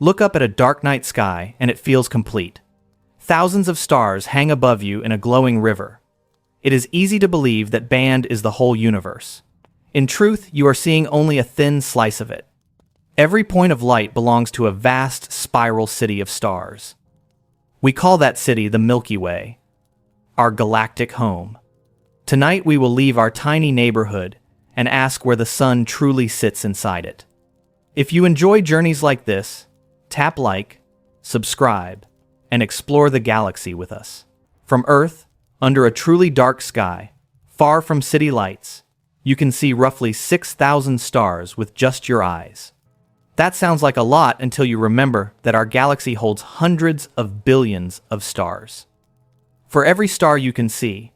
Look up at a dark night sky and it feels complete. Thousands of stars hang above you in a glowing river. It is easy to believe that band is the whole universe. In truth, you are seeing only a thin slice of it. Every point of light belongs to a vast spiral city of stars. We call that city the Milky Way, our galactic home. Tonight we will leave our tiny neighborhood and ask where the sun truly sits inside it. If you enjoy journeys like this, tap like, subscribe, and explore the galaxy with us. From Earth, under a truly dark sky, far from city lights, you can see roughly 6,000 stars with just your eyes. That sounds like a lot until you remember that our galaxy holds hundreds of billions of stars. For every star you can see,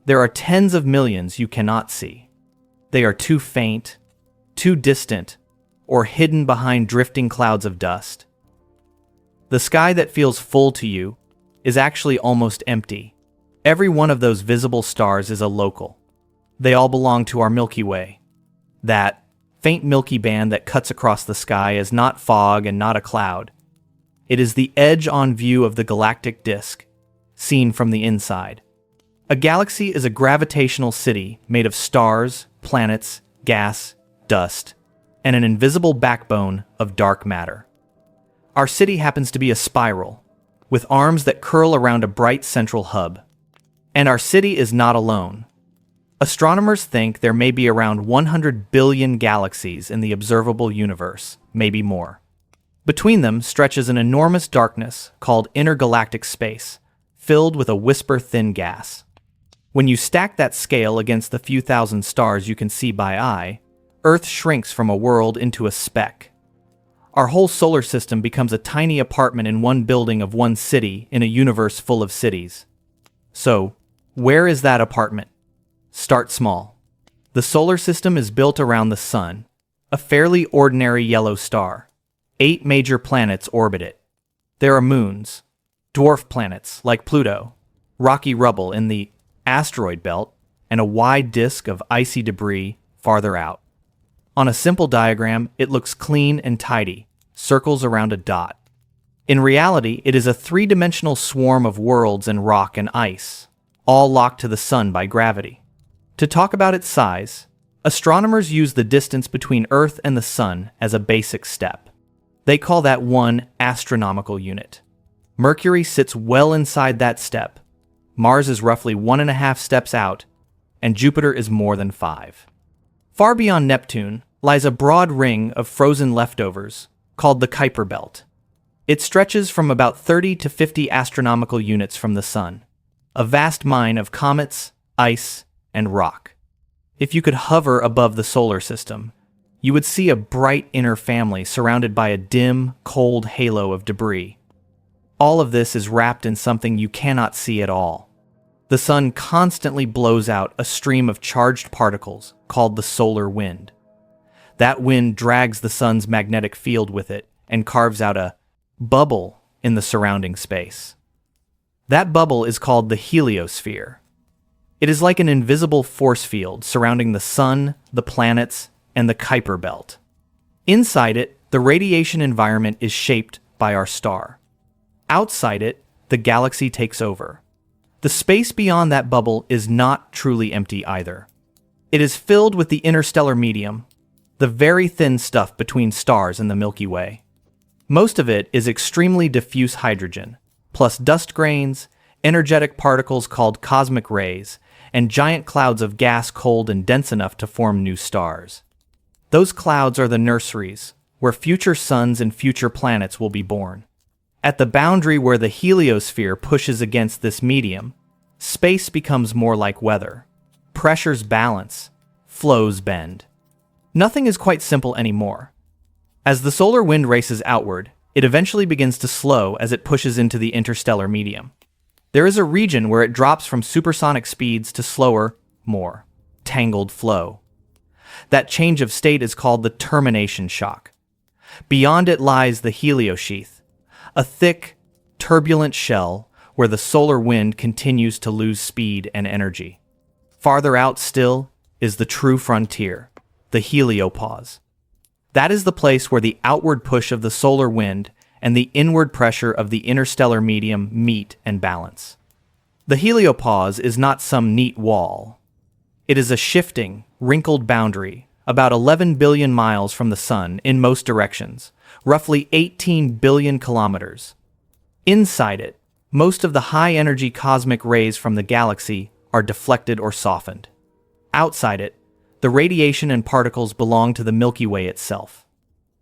there are tens of millions you cannot see. They are too faint, too distant, or hidden behind drifting clouds of dust. The sky that feels full to you is actually almost empty. Every one of those visible stars is a local. They all belong to our Milky Way. That faint milky band that cuts across the sky is not fog and not a cloud. It is the edge-on view of the galactic disk, seen from the inside. A galaxy is a gravitational city made of stars, planets, gas, dust, and an invisible backbone of dark matter. Our city happens to be a spiral, with arms that curl around a bright central hub. And our city is not alone. Astronomers think there may be around 100 billion galaxies in the observable universe, maybe more. Between them stretches an enormous darkness called intergalactic space, filled with a whisper-thin gas. When you stack that scale against the few thousand stars you can see by eye, Earth shrinks from a world into a speck. Our whole solar system becomes a tiny apartment in one building of one city in a universe full of cities. So, where is that apartment? Start small. The solar system is built around the Sun, a fairly ordinary yellow star. 8 major planets orbit it. There are moons, dwarf planets like Pluto, rocky rubble in the asteroid belt, and a wide disk of icy debris farther out. On a simple diagram, it looks clean and tidy, circles around a dot. In reality, it is a 3-dimensional swarm of worlds and rock and ice, all locked to the Sun by gravity. To talk about its size, astronomers use the distance between Earth and the Sun as a basic step. They call that 1 astronomical unit. Mercury sits well inside that step, Mars is roughly 1.5 steps out, and Jupiter is more than 5. Far beyond Neptune lies a broad ring of frozen leftovers called the Kuiper Belt. It stretches from about 30 to 50 astronomical units from the Sun, a vast mine of comets, ice, and rock. If you could hover above the solar system, you would see a bright inner family surrounded by a dim, cold halo of debris. All of this is wrapped in something you cannot see at all. The Sun constantly blows out a stream of charged particles called the solar wind. That wind drags the Sun's magnetic field with it and carves out a bubble in the surrounding space. That bubble is called the heliosphere. It is like an invisible force field surrounding the Sun, the planets, and the Kuiper Belt. Inside it, the radiation environment is shaped by our star. Outside it, the galaxy takes over. The space beyond that bubble is not truly empty either. It is filled with the interstellar medium, the very thin stuff between stars in the Milky Way. Most of it is extremely diffuse hydrogen, plus dust grains, energetic particles called cosmic rays, and giant clouds of gas cold and dense enough to form new stars. Those clouds are the nurseries, where future suns and future planets will be born. At the boundary where the heliosphere pushes against this medium, space becomes more like weather. Pressures balance, flows bend. Nothing is quite simple anymore. As the solar wind races outward, it eventually begins to slow as it pushes into the interstellar medium. There is a region where it drops from supersonic speeds to slower, more tangled flow. That change of state is called the termination shock. Beyond it lies the heliosheath, a thick, turbulent shell where the solar wind continues to lose speed and energy. Farther out still is the true frontier, the heliopause. That is the place where the outward push of the solar wind and the inward pressure of the interstellar medium meet and balance. The heliopause is not some neat wall. It is a shifting, wrinkled boundary, about 11 billion miles from the Sun in most directions, roughly 18 billion kilometers. Inside it, most of the high-energy cosmic rays from the galaxy are deflected or softened. Outside it, the radiation and particles belong to the Milky Way itself.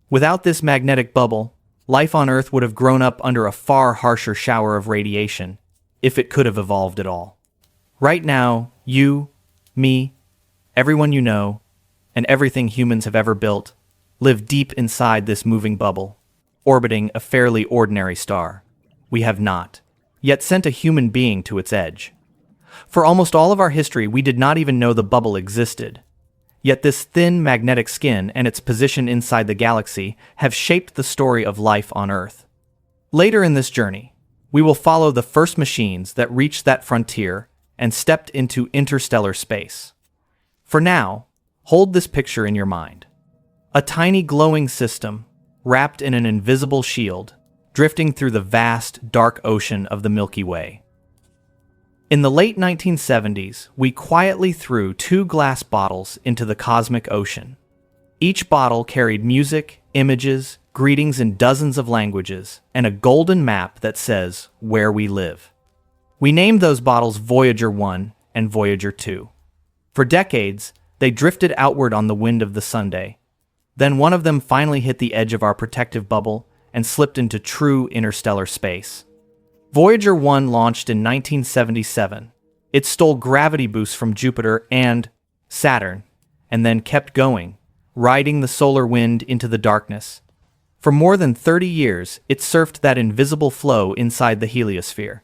Without this magnetic bubble, life on Earth would have grown up under a far harsher shower of radiation, if it could have evolved at all. Right now, you, me, everyone you know, and everything humans have ever built, live deep inside this moving bubble, orbiting a fairly ordinary star. We have not yet sent a human being to its edge. For almost all of our history, we did not even know the bubble existed. Yet this thin magnetic skin and its position inside the galaxy have shaped the story of life on Earth. Later in this journey, we will follow the first machines that reached that frontier and stepped into interstellar space. For now, hold this picture in your mind. A tiny glowing system, wrapped in an invisible shield, drifting through the vast, dark ocean of the Milky Way. In the late 1970s, we quietly threw 2 glass bottles into the cosmic ocean. Each bottle carried music, images, greetings in dozens of languages, and a golden map that says where we live. We named those bottles Voyager 1 and Voyager 2. For decades, they drifted outward on the wind of the Sunday. Then one of them finally hit the edge of our protective bubble and slipped into true interstellar space. Voyager 1 launched in 1977. It stole gravity boosts from Jupiter and Saturn, and then kept going, riding the solar wind into the darkness. For more than 30 years, it surfed that invisible flow inside the heliosphere.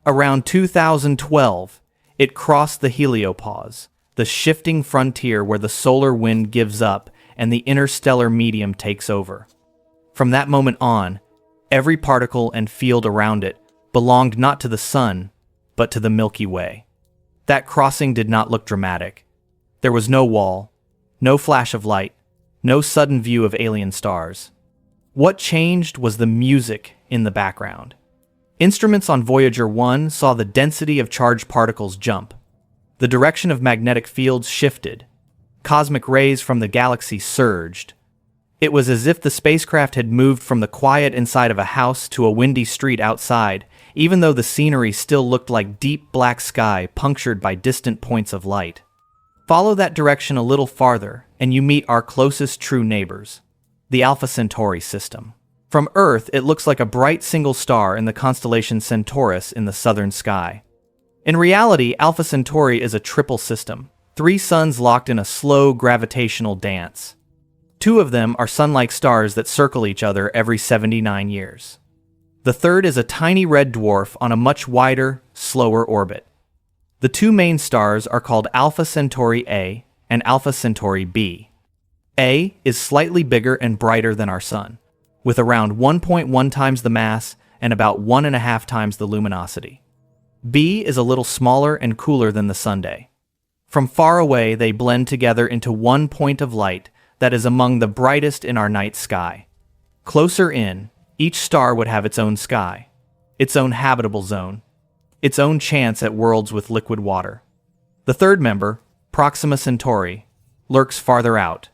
Around 2012, it crossed the heliopause, the shifting frontier where the solar wind gives up and the interstellar medium takes over. From that moment on, every particle and field around it belonged not to the Sun, but to the Milky Way. That crossing did not look dramatic. There was no wall, no flash of light, no sudden view of alien stars. What changed was the music in the background. Instruments on Voyager 1 saw the density of charged particles jump. The direction of magnetic fields shifted. Cosmic rays from the galaxy surged. It was as if the spacecraft had moved from the quiet inside of a house to a windy street outside, even though the scenery still looked like deep black sky punctured by distant points of light. Follow that direction a little farther, and you meet our closest true neighbors, the Alpha Centauri system. From Earth, it looks like a bright single star in the constellation Centaurus in the southern sky. In reality, Alpha Centauri is a triple system, 3 suns locked in a slow gravitational dance. 2 of them are sun-like stars that circle each other every 79 years. The third is a tiny red dwarf on a much wider, slower orbit. The 2 main stars are called Alpha Centauri A and Alpha Centauri B. A is slightly bigger and brighter than our Sun, with around 1.1 times the mass and about 1.5 times the luminosity. B is a little smaller and cooler than the Sunday. From far away, they blend together into one point of light that is among the brightest in our night sky. Closer in, each star would have its own sky, its own habitable zone, its own chance at worlds with liquid water. The third member, Proxima Centauri, lurks farther out.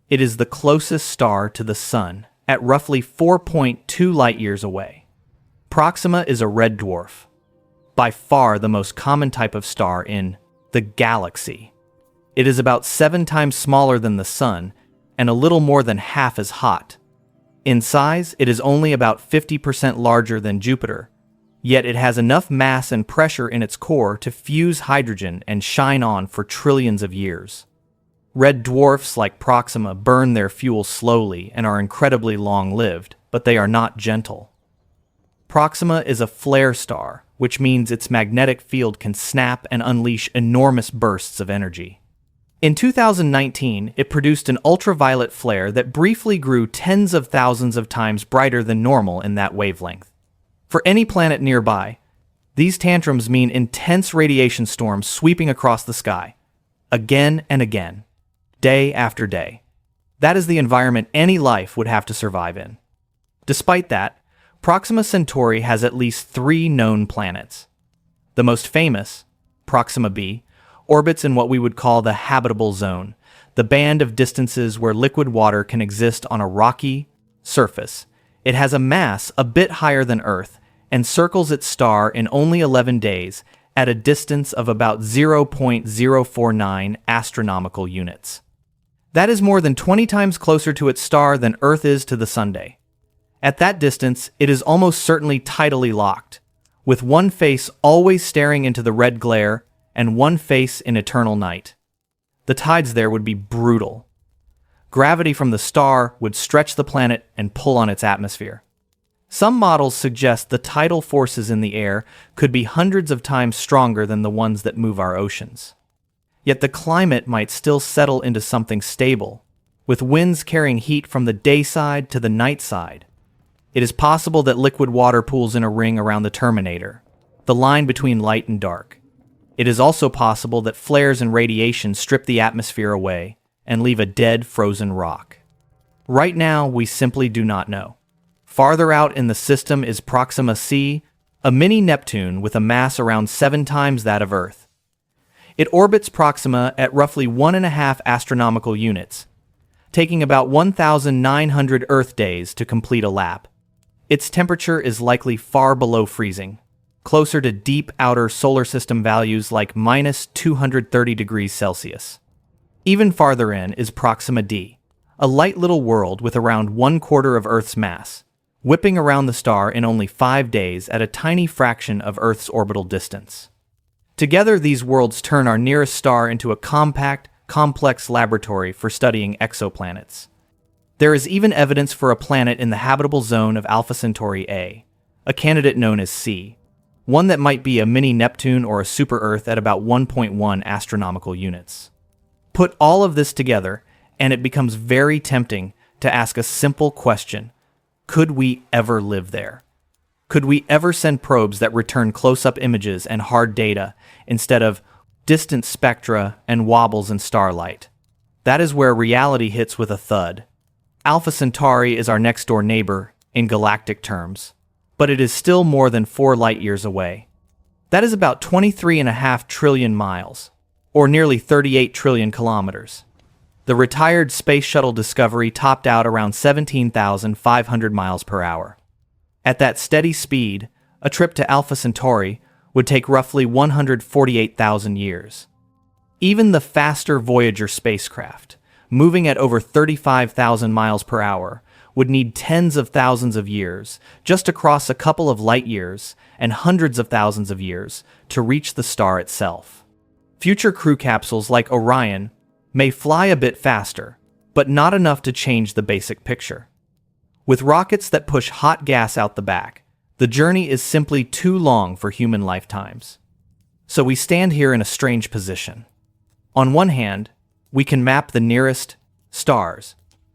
It is the closest star to the Sun, at roughly 4.2 light-years away. Proxima is a red dwarf, by far the most common type of star in the galaxy. It is about 7 times smaller than the Sun, and a little more than half as hot. In size, it is only about 50% larger than Jupiter, yet it has enough mass and pressure in its core to fuse hydrogen and shine on for trillions of years. Red dwarfs like Proxima burn their fuel slowly and are incredibly long-lived, but they are not gentle. Proxima is a flare star, which means its magnetic field can snap and unleash enormous bursts of energy. In 2019, it produced an ultraviolet flare that briefly grew tens of thousands of times brighter than normal in that wavelength. For any planet nearby, these tantrums mean intense radiation storms sweeping across the sky, again and again, day after day. That is the environment any life would have to survive in. Despite that, Proxima Centauri has at least 3 known planets. The most famous, Proxima b, orbits in what we would call the habitable zone, the band of distances where liquid water can exist on a rocky surface. It has a mass a bit higher than Earth and circles its star in only 11 days at a distance of about 0.049 astronomical units. That is more than 20 times closer to its star than Earth is to the Sunday. At that distance, it is almost certainly tidally locked, with one face always staring into the red glare and one face in eternal night. The tides there would be brutal. Gravity from the star would stretch the planet and pull on its atmosphere. Some models suggest the tidal forces in the air could be hundreds of times stronger than the ones that move our oceans. Yet the climate might still settle into something stable, with winds carrying heat from the day side to the night side. It is possible that liquid water pools in a ring around the terminator, the line between light and dark. It is also possible that flares and radiation strip the atmosphere away and leave a dead, frozen rock. Right now, we simply do not know. Farther out in the system is Proxima c, a mini Neptune with a mass around 7 times that of Earth. It orbits Proxima at roughly 1.5 astronomical units, taking about 1,900 Earth days to complete a lap. Its temperature is likely far below freezing, closer to deep outer solar system values like -230 degrees Celsius. Even farther in is Proxima d, a light little world with around 1/4 of Earth's mass, whipping around the star in only 5 days at a tiny fraction of Earth's orbital distance. Together, these worlds turn our nearest star into a compact, complex laboratory for studying exoplanets. There is even evidence for a planet in the habitable zone of Alpha Centauri A, a candidate known as C, one that might be a mini Neptune or a super-Earth at about 1.1 astronomical units. Put all of this together, and it becomes very tempting to ask a simple question: could we ever live there? Could we ever send probes that return close-up images and hard data instead of distant spectra and wobbles in starlight? That is where reality hits with a thud. Alpha Centauri is our next-door neighbor in galactic terms, but it is still more than 4 light-years away. That is about 23.5 trillion miles, or nearly 38 trillion kilometers. The retired Space Shuttle Discovery topped out around 17,500 miles per hour. At that steady speed, a trip to Alpha Centauri would take roughly 148,000 years. Even the faster Voyager spacecraft, moving at over 35,000 miles per hour, would need tens of thousands of years just across a couple of light years and hundreds of thousands of years to reach the star itself. Future crew capsules like Orion may fly a bit faster, but not enough to change the basic picture. With rockets that push hot gas out the back, the journey is simply too long for human lifetimes. So we stand here in a strange position. On one hand, we can map the nearest stars,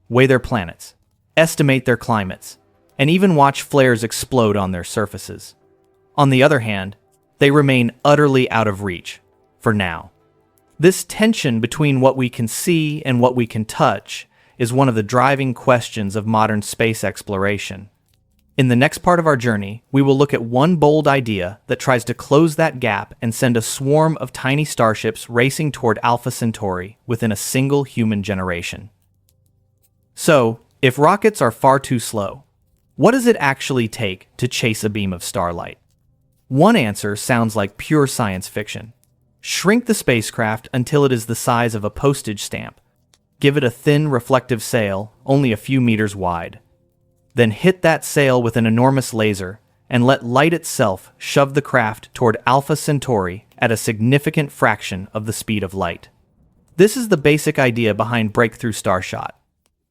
weigh their planets, estimate their climates, and even watch flares explode on their surfaces. On the other hand, they remain utterly out of reach, for now. This tension between what we can see and what we can touch is one of the driving questions of modern space exploration. In the next part of our journey, we will look at one bold idea that tries to close that gap and send a swarm of tiny starships racing toward Alpha Centauri within a single human generation. So, if rockets are far too slow, what does it actually take to chase a beam of starlight? One answer sounds like pure science fiction. Shrink the spacecraft until it is the size of a postage stamp. Give it a thin, reflective sail, only a few meters wide. Then hit that sail with an enormous laser and let light itself shove the craft toward Alpha Centauri at a significant fraction of the speed of light. This is the basic idea behind Breakthrough Starshot.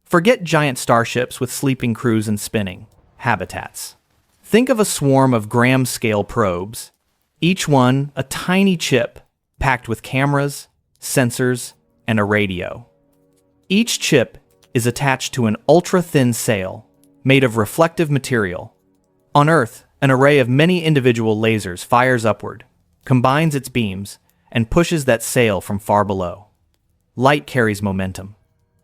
Forget giant starships with sleeping crews and spinning habitats. Think of a swarm of gram-scale probes, each one a tiny chip packed with cameras, sensors, and a radio. Each chip is attached to an ultra-thin sail made of reflective material. On Earth, an array of many individual lasers fires upward, combines its beams, and pushes that sail from far below. Light carries momentum.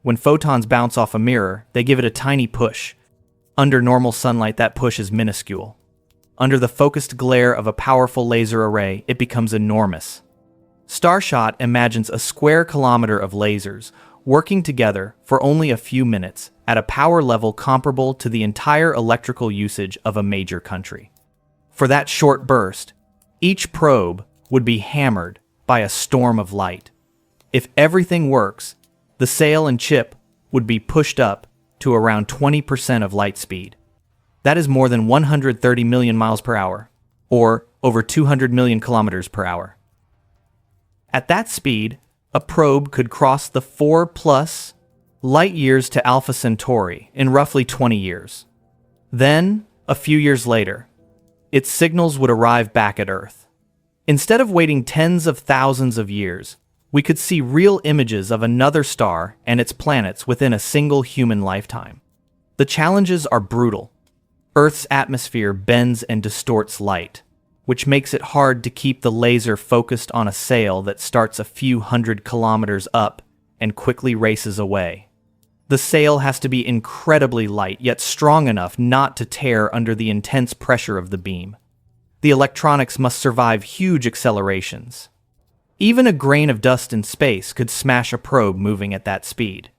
When photons bounce off a mirror, they give it a tiny push, Under normal sunlight, that push is minuscule. Under the focused glare of a powerful laser array, it becomes enormous. Starshot imagines a square kilometer of lasers working together for only a few minutes at a power level comparable to the entire electrical usage of a major country. For that short burst, each probe would be hammered by a storm of light. If everything works, the sail and chip would be pushed up to around 20% of light speed. That is more than 130 million miles per hour, or over 200 million kilometers per hour. At that speed, a probe could cross the 4+ light years to Alpha Centauri in roughly 20 years. Then, a few years later, its signals would arrive back at Earth. Instead of waiting tens of thousands of years, we could see real images of another star and its planets within a single human lifetime. The challenges are brutal. Earth's atmosphere bends and distorts light, which makes it hard to keep the laser focused on a sail that starts a few hundred kilometers up and quickly races away. The sail has to be incredibly light, yet strong enough not to tear under the intense pressure of the beam. The electronics must survive huge accelerations. Even a grain of dust in space could smash a probe moving at that speed.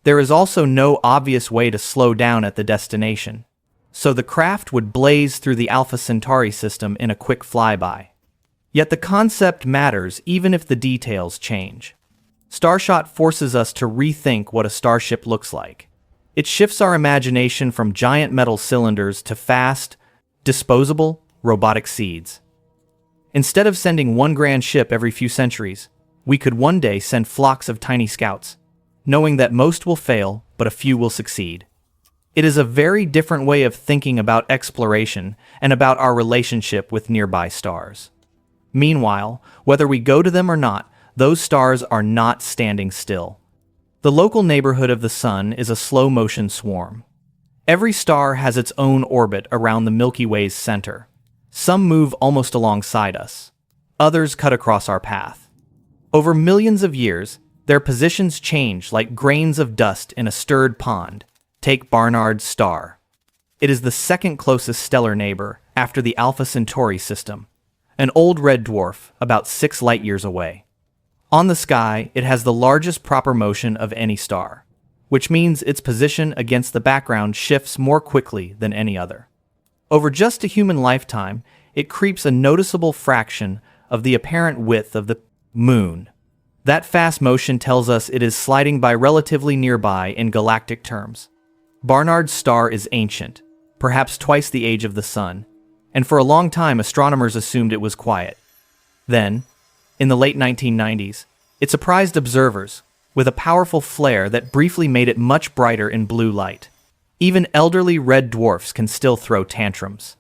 There is also no obvious way to slow down at the destination, so the craft would blaze through the Alpha Centauri system in a quick flyby. Yet the concept matters even if the details change. Starshot forces us to rethink what a starship looks like. It shifts our imagination from giant metal cylinders to fast, disposable, robotic seeds. Instead of sending one grand ship every few centuries, we could one day send flocks of tiny scouts, knowing that most will fail, but a few will succeed. It is a very different way of thinking about exploration and about our relationship with nearby stars. Meanwhile, whether we go to them or not, those stars are not standing still. The local neighborhood of the Sun is a slow-motion swarm. Every star has its own orbit around the Milky Way's center. Some move almost alongside us. Others cut across our path. Over millions of years, their positions change like grains of dust in a stirred pond. Take Barnard's star. It is the second closest stellar neighbor after the Alpha Centauri system, an old red dwarf about 6 light-years away. On the sky, it has the largest proper motion of any star, which means its position against the background shifts more quickly than any other. Over just a human lifetime, it creeps a noticeable fraction of the apparent width of the Moon. That fast motion tells us it is sliding by relatively nearby in galactic terms. Barnard's star is ancient, perhaps twice the age of the Sun, and for a long time astronomers assumed it was quiet. Then, in the late 1990s, it surprised observers with a powerful flare that briefly made it much brighter in blue light. Even elderly red dwarfs can still throw tantrums.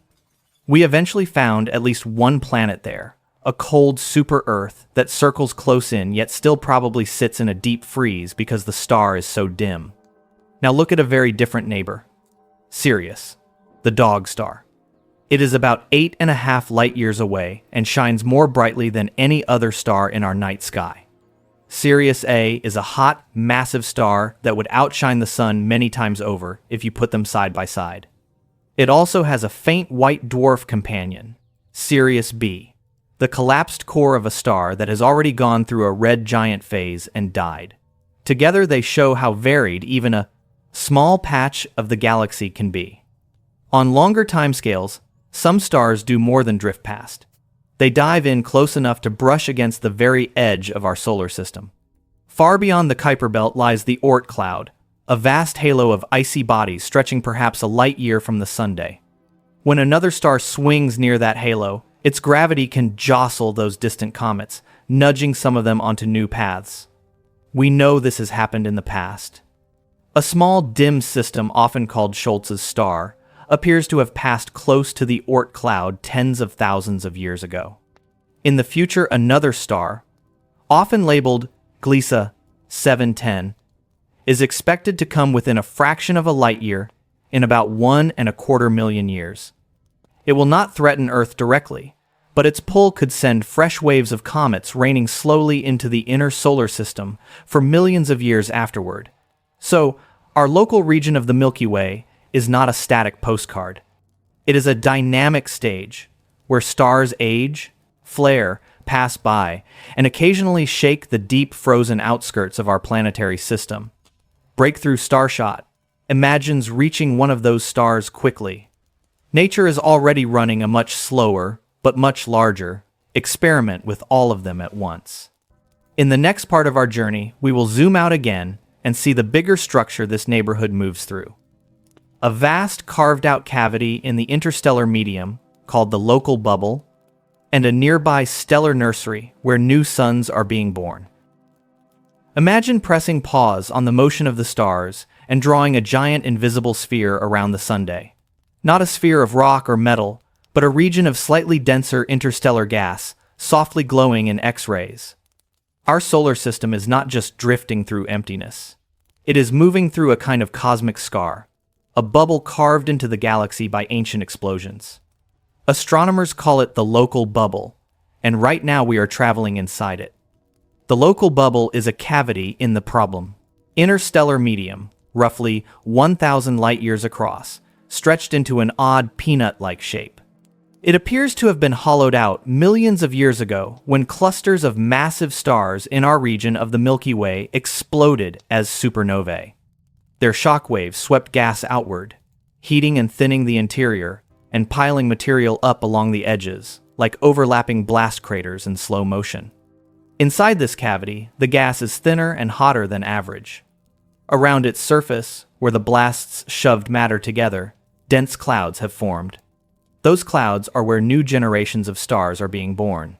We eventually found at least one planet there, a cold super-Earth that circles close in yet still probably sits in a deep freeze because the star is so dim. Now look at a very different neighbor. Sirius, the dog star. It is about 8.5 light-years away and shines more brightly than any other star in our night sky. Sirius A is a hot, massive star that would outshine the Sun many times over if you put them side by side. It also has a faint white dwarf companion, Sirius B, the collapsed core of a star that has already gone through a red giant phase and died. Together they show how varied even a small patch of the galaxy can be. On longer timescales, some stars do more than drift past. They dive in close enough to brush against the very edge of our solar system. Far beyond the Kuiper belt lies the Oort cloud, a vast halo of icy bodies stretching perhaps a light year from the Sunday. When another star swings near that halo, its gravity can jostle those distant comets, nudging some of them onto new paths. We know this has happened in the past. A small dim system, often called Schultz's star, appears to have passed close to the Oort cloud tens of thousands of years ago. In the future, another star, often labeled Gliese 710, is expected to come within a fraction of a light year in about 1.25 million years. It will not threaten Earth directly, but its pull could send fresh waves of comets raining slowly into the inner solar system for millions of years afterward. So, our local region of the Milky Way is not a static postcard. It is a dynamic stage where stars age, flare, pass by, and occasionally shake the deep frozen outskirts of our planetary system. Breakthrough Starshot imagines reaching one of those stars quickly. Nature is already running a much slower, but much larger, experiment with all of them at once. In the next part of our journey, we will zoom out again and see the bigger structure this neighborhood moves through. A vast carved-out cavity in the interstellar medium, called the local bubble, and a nearby stellar nursery where new suns are being born. Imagine pressing pause on the motion of the stars and drawing a giant invisible sphere around the sunday. Not a sphere of rock or metal, but a region of slightly denser interstellar gas, softly glowing in X-rays. Our solar system is not just drifting through emptiness. It is moving through a kind of cosmic scar, a bubble carved into the galaxy by ancient explosions. Astronomers call it the local bubble, and right now we are traveling inside it. The local bubble is a cavity in the problem. Interstellar medium, roughly 1,000 light-years across, stretched into an odd peanut-like shape. It appears to have been hollowed out millions of years ago when clusters of massive stars in our region of the Milky Way exploded as supernovae. Their shock waves swept gas outward, heating and thinning the interior, and piling material up along the edges, like overlapping blast craters in slow motion. Inside this cavity, the gas is thinner and hotter than average. Around its surface, where the blasts shoved matter together, dense clouds have formed. Those clouds are where new generations of stars are being born.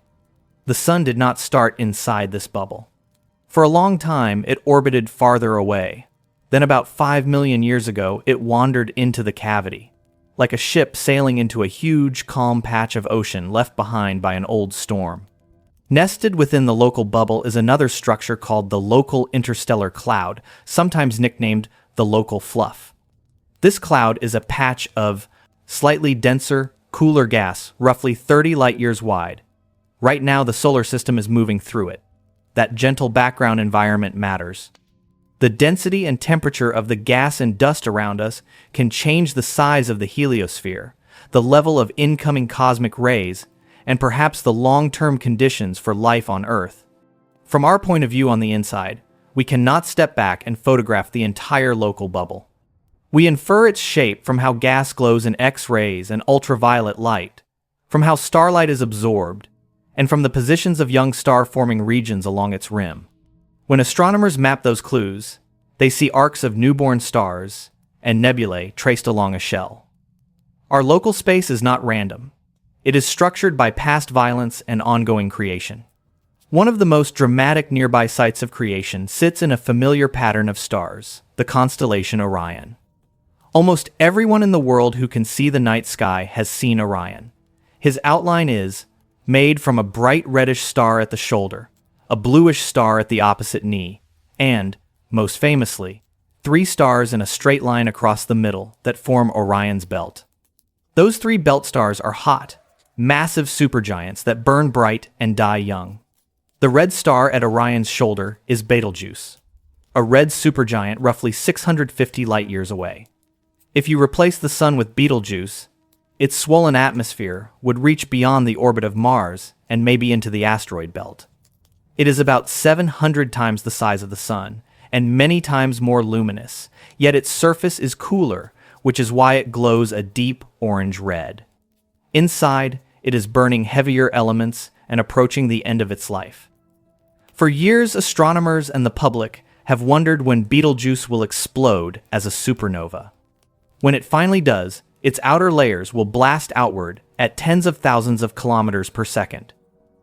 The sun did not start inside this bubble. For a long time, it orbited farther away. Then about 5 million years ago, it wandered into the cavity, like a ship sailing into a huge, calm patch of ocean left behind by an old storm. Nested within the local bubble is another structure called the local interstellar cloud, sometimes nicknamed the local fluff. This cloud is a patch of slightly denser, cooler gas, roughly 30 light-years wide. Right now, the solar system is moving through it. That gentle background environment matters. The density and temperature of the gas and dust around us can change the size of the heliosphere, the level of incoming cosmic rays, and perhaps the long-term conditions for life on Earth. From our point of view on the inside, we cannot step back and photograph the entire local bubble. We infer its shape from how gas glows in X-rays and ultraviolet light, from how starlight is absorbed, and from the positions of young star-forming regions along its rim. When astronomers map those clues, they see arcs of newborn stars and nebulae traced along a shell. Our local space is not random. It is structured by past violence and ongoing creation. One of the most dramatic nearby sites of creation sits in a familiar pattern of stars, the constellation Orion. Almost everyone in the world who can see the night sky has seen Orion. His outline is made from a bright reddish star at the shoulder, a bluish star at the opposite knee, and, most famously, 3 stars in a straight line across the middle that form Orion's belt. Those 3 belt stars are hot, massive supergiants that burn bright and die young. The red star at Orion's shoulder is Betelgeuse, a red supergiant roughly 650 light-years away. If you replace the sun with Betelgeuse, its swollen atmosphere would reach beyond the orbit of Mars and maybe into the asteroid belt. It is about 700 times the size of the sun, and many times more luminous, yet its surface is cooler, which is why it glows a deep orange red. Inside, it is burning heavier elements and approaching the end of its life. For years, astronomers and the public have wondered when Betelgeuse will explode as a supernova. When it finally does, its outer layers will blast outward at tens of thousands of kilometers per second,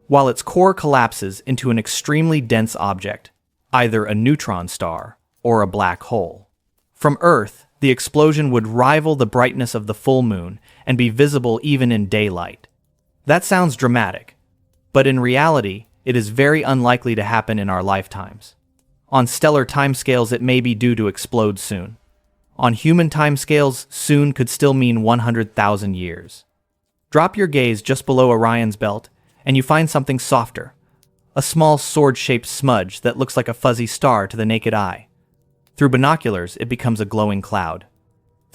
while its core collapses into an extremely dense object, either a neutron star or a black hole. From Earth, the explosion would rival the brightness of the full moon and be visible even in daylight. That sounds dramatic, but in reality, it is very unlikely to happen in our lifetimes. On stellar timescales, it may be due to explode soon. On human timescales, soon could still mean 100,000 years. Drop your gaze just below Orion's belt, and you find something softer, a small sword-shaped smudge that looks like a fuzzy star to the naked eye. Through binoculars, it becomes a glowing cloud.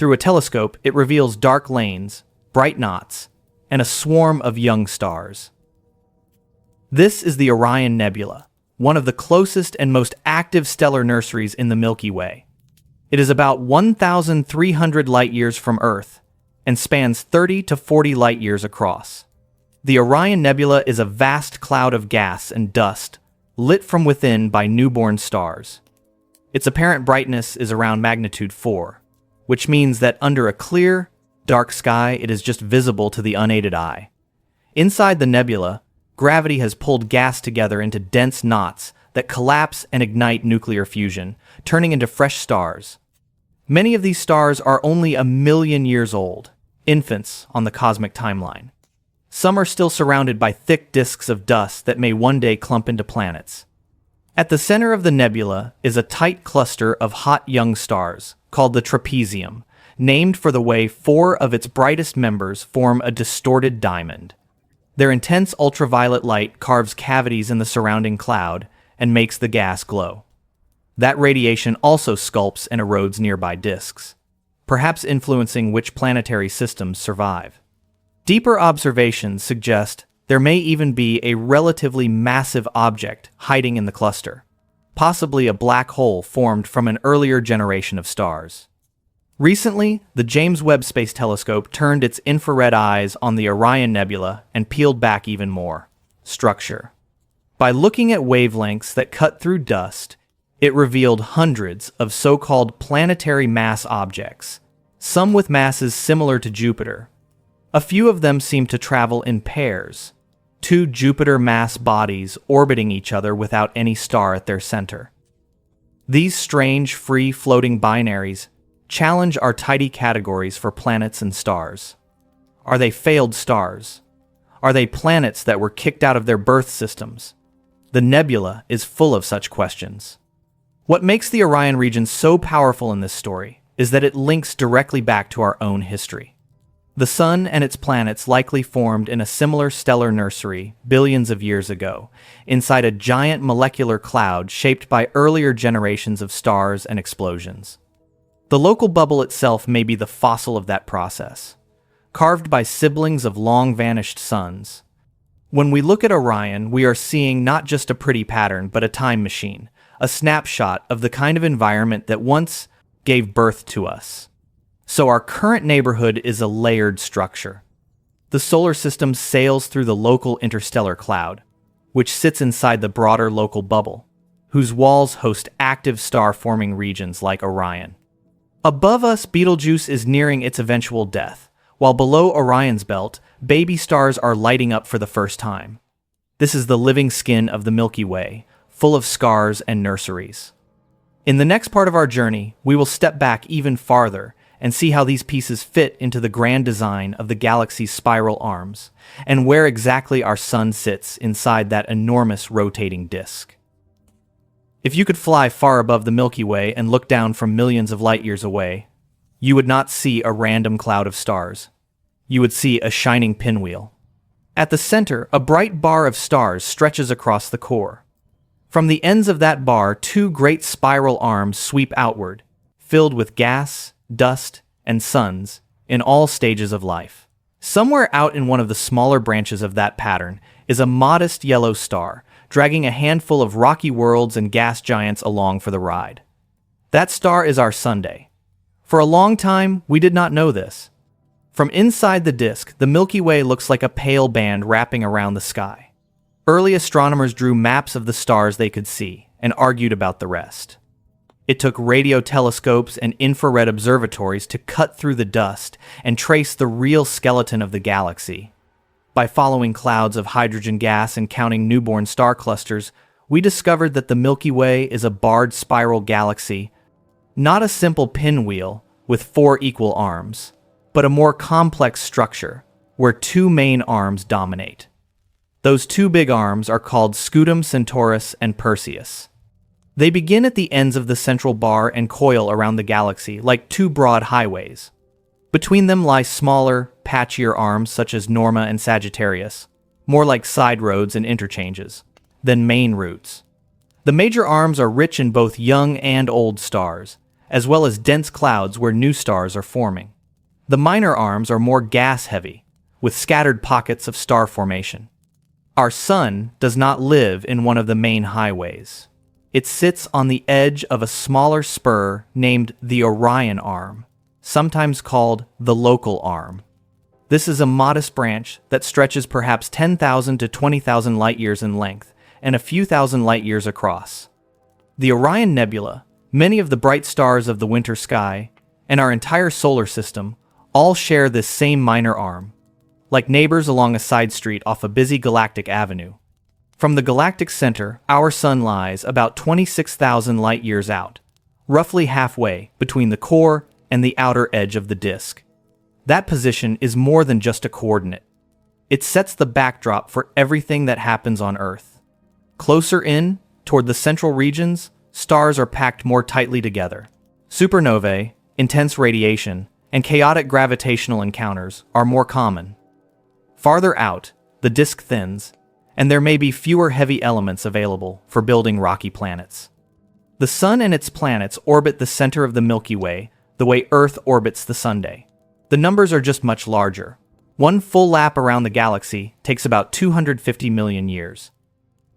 Through a telescope, it reveals dark lanes, bright knots, and a swarm of young stars. This is the Orion Nebula, one of the closest and most active stellar nurseries in the Milky Way. It is about 1,300 light-years from Earth and spans 30 to 40 light-years across. The Orion Nebula is a vast cloud of gas and dust, lit from within by newborn stars. Its apparent brightness is around magnitude 4, which means that under a clear, dark sky it is just visible to the unaided eye. Inside the nebula, gravity has pulled gas together into dense knots that collapse and ignite nuclear fusion, turning into fresh stars. Many of these stars are only 1,000,000 years old, infants on the cosmic timeline. Some are still surrounded by thick disks of dust that may one day clump into planets. At the center of the nebula is a tight cluster of hot young stars, called the trapezium, named for the way 4 of its brightest members form a distorted diamond. Their intense ultraviolet light carves cavities in the surrounding cloud and makes the gas glow. That radiation also sculpts and erodes nearby disks, perhaps influencing which planetary systems survive. Deeper observations suggest there may even be a relatively massive object hiding in the cluster, possibly a black hole formed from an earlier generation of stars. Recently, the James Webb Space Telescope turned its infrared eyes on the Orion Nebula and peeled back even more structure. By looking at wavelengths that cut through dust, it revealed hundreds of so-called planetary mass objects, some with masses similar to Jupiter. A few of them seem to travel in pairs, 2 Jupiter mass bodies orbiting each other without any star at their center. These strange, free-floating binaries challenge our tidy categories for planets and stars. Are they failed stars? Are they planets that were kicked out of their birth systems? The nebula is full of such questions. What makes the Orion region so powerful in this story is that it links directly back to our own history. The Sun and its planets likely formed in a similar stellar nursery billions of years ago, inside a giant molecular cloud shaped by earlier generations of stars and explosions. The local bubble itself may be the fossil of that process, carved by siblings of long-vanished suns. When we look at Orion, we are seeing not just a pretty pattern, but a time machine, a snapshot of the kind of environment that once gave birth to us. So our current neighborhood is a layered structure. The solar system sails through the local interstellar cloud, which sits inside the broader local bubble, whose walls host active star-forming regions like Orion. Above us, Betelgeuse is nearing its eventual death, while below Orion's belt, baby stars are lighting up for the first time. This is the living skin of the Milky Way, full of scars and nurseries. In the next part of our journey, we will step back even farther and see how these pieces fit into the grand design of the galaxy's spiral arms, and where exactly our sun sits inside that enormous rotating disk. If you could fly far above the Milky Way and look down from millions of light-years away, you would not see a random cloud of stars. You would see a shining pinwheel. At the center, a bright bar of stars stretches across the core. From the ends of that bar, 2 great spiral arms sweep outward, filled with gas, dust, and suns in all stages of life. Somewhere out in one of the smaller branches of that pattern is a modest yellow star, dragging a handful of rocky worlds and gas giants along for the ride. That star is our Sunday. For a long time, we did not know this. From inside the disk, the Milky Way looks like a pale band wrapping around the sky. Early astronomers drew maps of the stars they could see and argued about the rest. It took radio telescopes and infrared observatories to cut through the dust and trace the real skeleton of the galaxy. By following clouds of hydrogen gas and counting newborn star clusters, we discovered that the Milky Way is a barred spiral galaxy, not a simple pinwheel with 4 equal arms, but a more complex structure where 2 main arms dominate. Those 2 big arms are called Scutum, Centaurus, and Perseus. They begin at the ends of the central bar and coil around the galaxy like 2 broad highways. Between them lie smaller, patchier arms such as Norma and Sagittarius, more like side roads and interchanges, than main routes. The major arms are rich in both young and old stars, as well as dense clouds where new stars are forming. The minor arms are more gas-heavy, with scattered pockets of star formation. Our Sun does not live in one of the main highways. It sits on the edge of a smaller spur named the Orion Arm, sometimes called the local arm. This is a modest branch that stretches perhaps 10,000 to 20,000 light-years in length and a few thousand light-years across. The Orion Nebula, many of the bright stars of the winter sky, and our entire solar system all share this same minor arm, like neighbors along a side street off a busy galactic avenue. From the galactic center, our Sun lies about 26,000 light-years out, roughly halfway between the core and the outer edge of the disk. That position is more than just a coordinate. It sets the backdrop for everything that happens on Earth. Closer in, toward the central regions, stars are packed more tightly together. Supernovae, intense radiation, and chaotic gravitational encounters are more common. Farther out, the disk thins, and there may be fewer heavy elements available for building rocky planets. The Sun and its planets orbit the center of the Milky Way the way Earth orbits the Sunday. The numbers are just much larger. One full lap around the galaxy takes about 250 million years.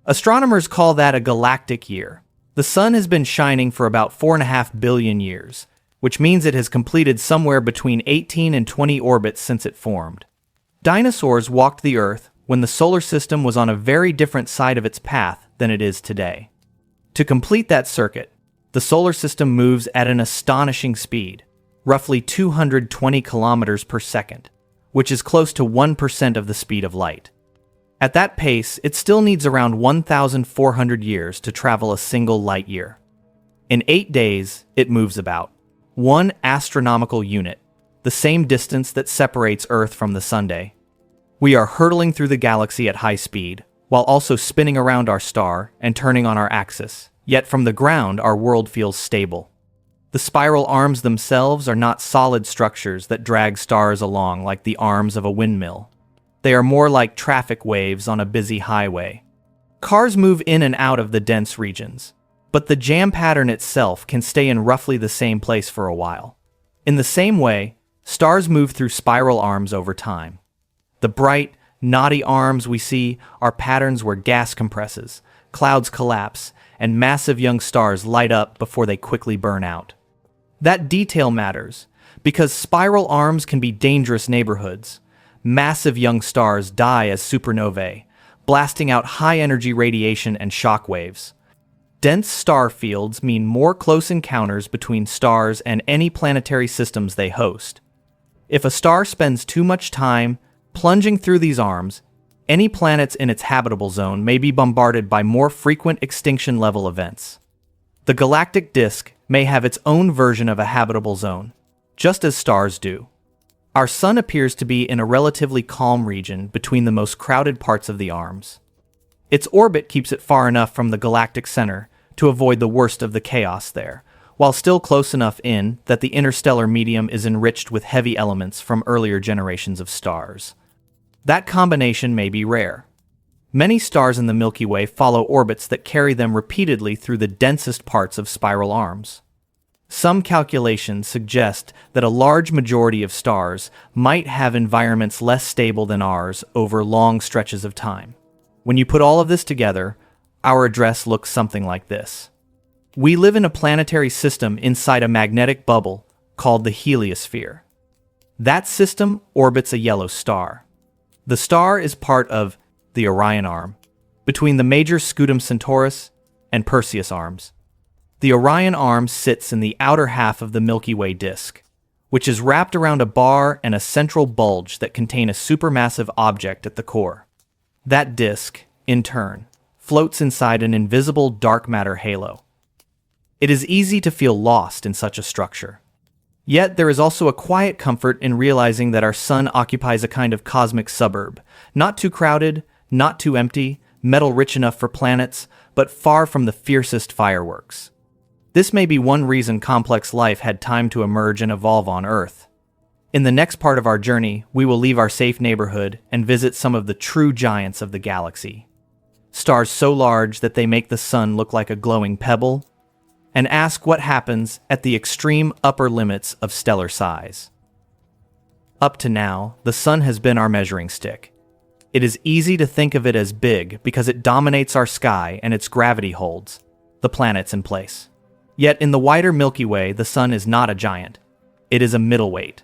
Astronomers call that a galactic year. The Sun has been shining for about 4.5 billion years, which means it has completed somewhere between 18 and 20 orbits since it formed. Dinosaurs walked the Earth when the solar system was on a very different side of its path than it is today. To complete that circuit, the solar system moves at an astonishing speed, roughly 220 kilometers per second, which is close to 1% of the speed of light. At that pace, it still needs around 1,400 years to travel a single light year. In 8 days, it moves about 1 astronomical unit, the same distance that separates Earth from the Sunday. We are hurtling through the galaxy at high speed, while also spinning around our star and turning on our axis, yet from the ground our world feels stable. The spiral arms themselves are not solid structures that drag stars along like the arms of a windmill. They are more like traffic waves on a busy highway. Cars move in and out of the dense regions, but the jam pattern itself can stay in roughly the same place for a while. In the same way, stars move through spiral arms over time. The bright, knotty arms we see are patterns where gas compresses, clouds collapse, and massive young stars light up before they quickly burn out. That detail matters, because spiral arms can be dangerous neighborhoods. Massive young stars die as supernovae, blasting out high-energy radiation and shock waves. Dense star fields mean more close encounters between stars and any planetary systems they host. If a star spends too much time plunging through these arms, any planets in its habitable zone may be bombarded by more frequent extinction-level events. The galactic disk may have its own version of a habitable zone, just as stars do. Our Sun appears to be in a relatively calm region between the most crowded parts of the arms. Its orbit keeps it far enough from the galactic center to avoid the worst of the chaos there, while still close enough in that the interstellar medium is enriched with heavy elements from earlier generations of stars. That combination may be rare. Many stars in the Milky Way follow orbits that carry them repeatedly through the densest parts of spiral arms. Some calculations suggest that a large majority of stars might have environments less stable than ours over long stretches of time. When you put all of this together, our address looks something like this. We live in a planetary system inside a magnetic bubble called the heliosphere. That system orbits a yellow star. The star is part of the Orion Arm, between the major Scutum Centaurus and Perseus arms. The Orion Arm sits in the outer half of the Milky Way disk, which is wrapped around a bar and a central bulge that contain a supermassive object at the core. That disk, in turn, floats inside an invisible dark matter halo. It is easy to feel lost in such a structure. Yet there is also a quiet comfort in realizing that our Sun occupies a kind of cosmic suburb, not too crowded, not too empty, metal rich enough for planets, but far from the fiercest fireworks. This may be one reason complex life had time to emerge and evolve on Earth. In the next part of our journey, we will leave our safe neighborhood and visit some of the true giants of the galaxy. Stars so large that they make the Sun look like a glowing pebble, and ask what happens at the extreme upper limits of stellar size. Up to now, the Sun has been our measuring stick. It is easy to think of it as big because it dominates our sky and its gravity holds the planets in place. Yet in the wider Milky Way, the Sun is not a giant. It is a middleweight.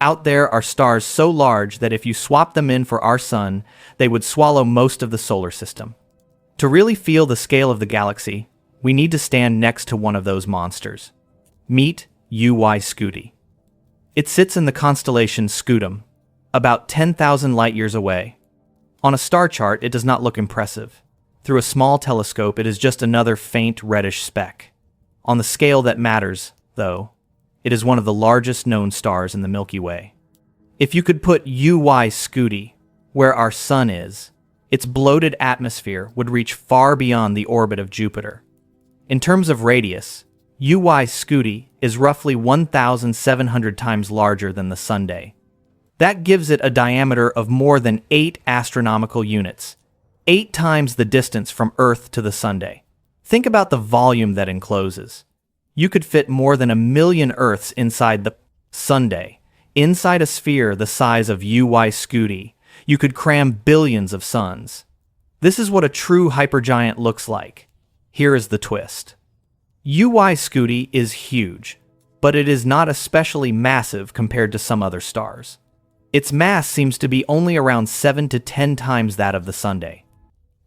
Out there are stars so large that if you swap them in for our Sun, they would swallow most of the solar system. To really feel the scale of the galaxy, we need to stand next to one of those monsters. Meet UY Scuti. It sits in the constellation Scutum, about 10,000 light-years away. On a star chart, it does not look impressive. Through a small telescope, it is just another faint reddish speck. On the scale that matters, though, it is one of the largest known stars in the Milky Way. If you could put UY Scuti where our Sun is, its bloated atmosphere would reach far beyond the orbit of Jupiter. In terms of radius, UY Scuti is roughly 1,700 times larger than the Sunday. That gives it a diameter of more than 8 astronomical units, 8 times the distance from Earth to the Sunday. Think about the volume that encloses. You could fit more than 1 million Earths inside the Sunday. Inside a sphere the size of UY Scuti, you could cram billions of suns. This is what a true hypergiant looks like. Here is the twist. UY Scuti is huge, but it is not especially massive compared to some other stars. Its mass seems to be only around 7 to 10 times that of the Sunday.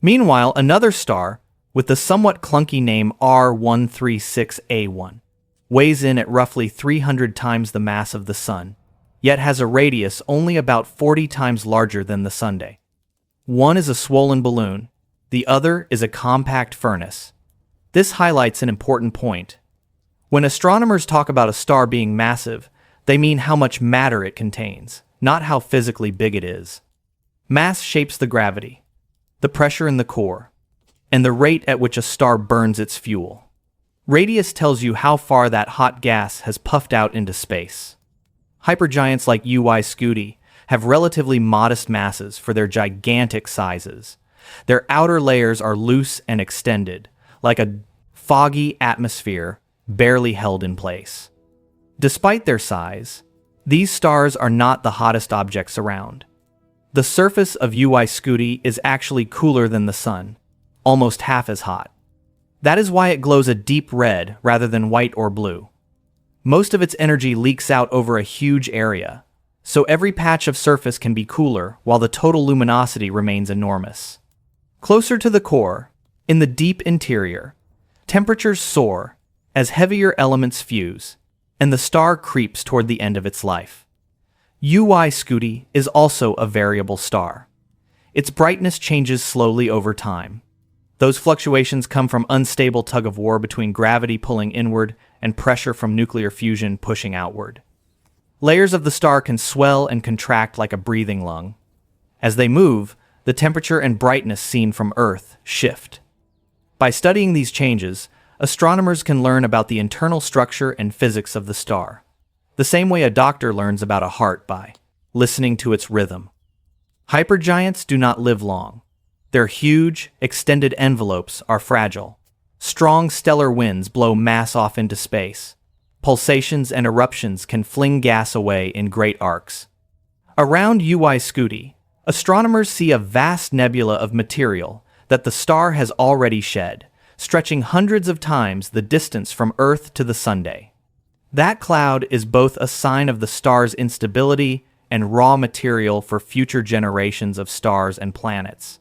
Meanwhile, another star, with the somewhat clunky name R136A1, weighs in at roughly 300 times the mass of the Sun, yet has a radius only about 40 times larger than the Sunday. One is a swollen balloon, the other is a compact furnace. This highlights an important point. When astronomers talk about a star being massive, they mean how much matter it contains, not how physically big it is. Mass shapes the gravity, the pressure in the core, and the rate at which a star burns its fuel. Radius tells you how far that hot gas has puffed out into space. Hypergiants like UY Scuti have relatively modest masses for their gigantic sizes. Their outer layers are loose and extended, like a foggy atmosphere barely held in place. Despite their size, these stars are not the hottest objects around. The surface of UY Scuti is actually cooler than the Sun, almost half as hot. That is why it glows a deep red rather than white or blue. Most of its energy leaks out over a huge area, so every patch of surface can be cooler while the total luminosity remains enormous. Closer to the core, in the deep interior, temperatures soar as heavier elements fuse, and the star creeps toward the end of its life. UY Scuti is also a variable star. Its brightness changes slowly over time. Those fluctuations come from unstable tug-of-war between gravity pulling inward and pressure from nuclear fusion pushing outward. Layers of the star can swell and contract like a breathing lung. As they move, the temperature and brightness seen from Earth shift. By studying these changes, astronomers can learn about the internal structure and physics of the star, the same way a doctor learns about a heart by listening to its rhythm. Hypergiants do not live long. Their huge, extended envelopes are fragile. Strong stellar winds blow mass off into space. Pulsations and eruptions can fling gas away in great arcs. Around UY Scuti, astronomers see a vast nebula of material that the star has already shed, stretching hundreds of times the distance from Earth to the Sunday. That cloud is both a sign of the star's instability and raw material for future generations of stars and planets.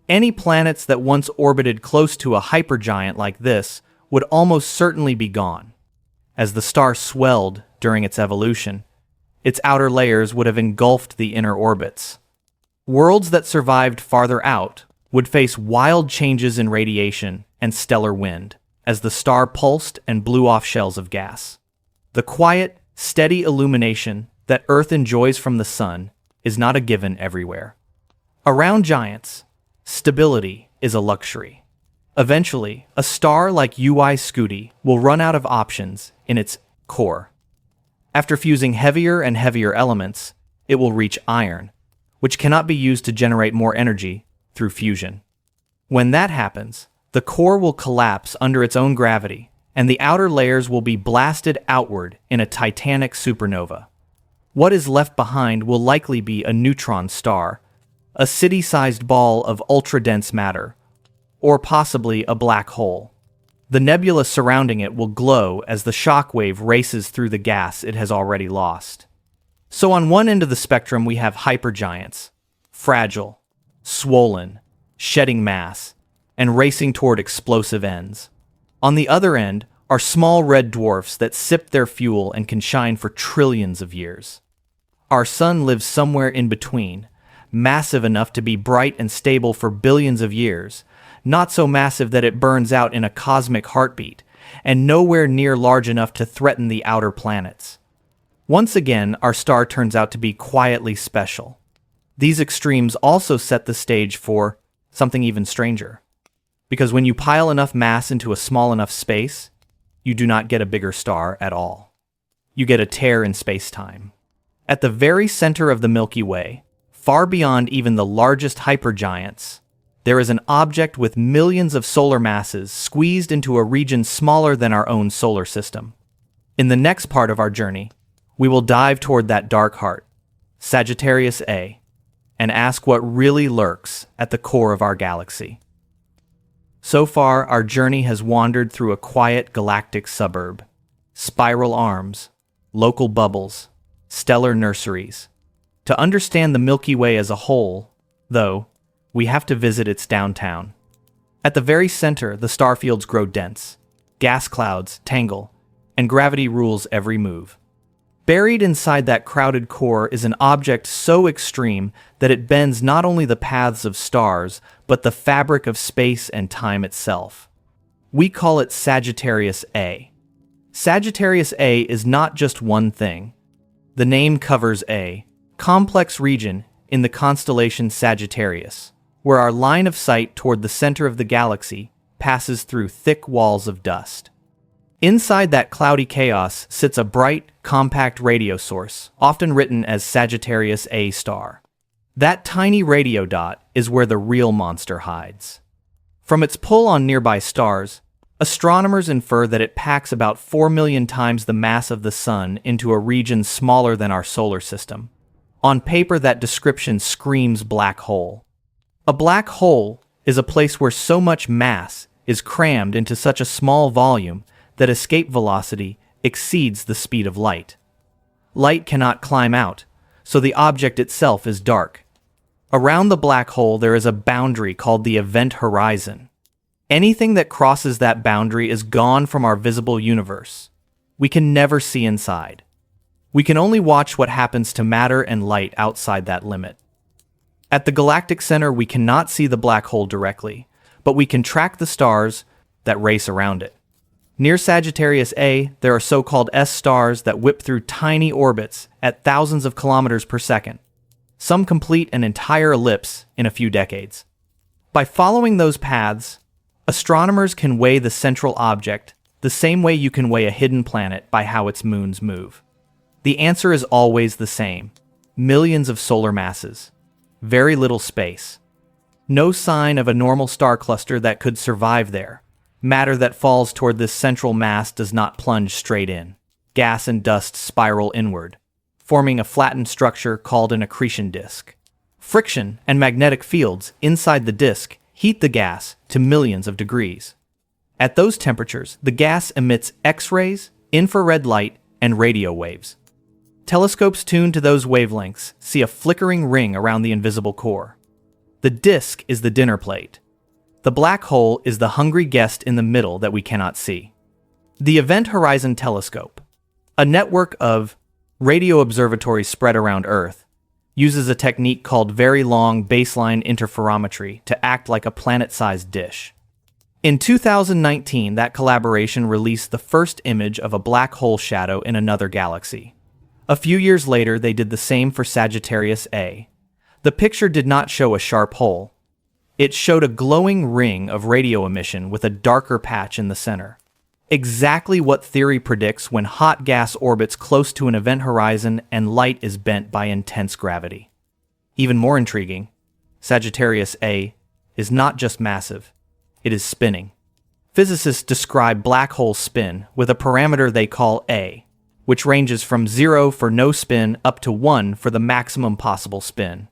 Any planets that once orbited close to a hypergiant like this would almost certainly be gone. As the star swelled during its evolution, its outer layers would have engulfed the inner orbits. Worlds that survived farther out would face wild changes in radiation and stellar wind as the star pulsed and blew off shells of gas. The quiet, steady illumination that Earth enjoys from the Sun is not a given everywhere. Around giants, stability is a luxury. Eventually, a star like UY Scuti will run out of options in its core. After fusing heavier and heavier elements, it will reach iron, which cannot be used to generate more energy through fusion. When that happens, The core will collapse under its own gravity, and the outer layers will be blasted outward in a titanic supernova. What is left behind will likely be a neutron star, a city-sized ball of ultra-dense matter, or possibly a black hole. The nebula surrounding it will glow as the shock wave races through the gas it has already lost. So on one end of the spectrum we have hypergiants, fragile, swollen, shedding mass, and racing toward explosive ends. On the other end are small red dwarfs that sip their fuel and can shine for trillions of years. Our sun lives somewhere in between, massive enough to be bright and stable for billions of years, not so massive that it burns out in a cosmic heartbeat, and nowhere near large enough to threaten the outer planets. Once again, our star turns out to be quietly special. These extremes also set the stage for something even stranger. Because when you pile enough mass into a small enough space, you do not get a bigger star at all. You get a tear in space-time. At the very center of the Milky Way, far beyond even the largest hypergiants, there is an object with millions of solar masses squeezed into a region smaller than our own solar system. In the next part of our journey, we will dive toward that dark heart, Sagittarius A, and ask what really lurks at the core of our galaxy. So far, our journey has wandered through a quiet galactic suburb, spiral arms, local bubbles, stellar nurseries. To understand the Milky Way as a whole, though, we have to visit its downtown. At the very center, the star fields grow dense, gas clouds tangle, and gravity rules every move. Buried inside that crowded core is an object so extreme that it bends not only the paths of stars, but the fabric of space and time itself. We call it Sagittarius A. Sagittarius A is not just one thing. The name covers a complex region in the constellation Sagittarius, where our line of sight toward the center of the galaxy passes through thick walls of dust. Inside that cloudy chaos sits a bright, compact radio source, often written as Sagittarius A star. That tiny radio dot is where the real monster hides. From its pull on nearby stars, astronomers infer that it packs about 4 million times the mass of the Sun into a region smaller than our solar system. On paper, that description screams black hole. A black hole is a place where so much mass is crammed into such a small volume that escape velocity exceeds the speed of light. Light cannot climb out, so the object itself is dark. Around the black hole there is a boundary called the event horizon. Anything that crosses that boundary is gone from our visible universe. We can never see inside. We can only watch what happens to matter and light outside that limit. At the galactic center, we cannot see the black hole directly, but we can track the stars that race around it. Near Sagittarius A, there are so-called S stars that whip through tiny orbits at thousands of kilometers per second. Some complete an entire ellipse in a few decades. By following those paths, astronomers can weigh the central object the same way you can weigh a hidden planet by how its moons move. The answer is always the same: millions of solar masses. Very little space. No sign of a normal star cluster that could survive there. Matter that falls toward this central mass does not plunge straight in. Gas and dust spiral inward, forming a flattened structure called an accretion disk. Friction and magnetic fields inside the disk heat the gas to millions of degrees. At those temperatures, the gas emits X-rays, infrared light, and radio waves. Telescopes tuned to those wavelengths see a flickering ring around the invisible core. The disk is the dinner plate. The black hole is the hungry guest in the middle that we cannot see. The Event Horizon Telescope, a network of radio observatories spread around Earth, uses a technique called very long baseline interferometry to act like a planet-sized dish. In 2019, that collaboration released the first image of a black hole shadow in another galaxy. A few years later, they did the same for Sagittarius A. The picture did not show a sharp hole. It showed a glowing ring of radio emission with a darker patch in the center. Exactly what theory predicts when hot gas orbits close to an event horizon and light is bent by intense gravity. Even more intriguing, Sagittarius A is not just massive. it is spinning. Physicists describe black hole spin with a parameter they call A, which ranges from 0 for no spin up to 1 for the maximum possible spin.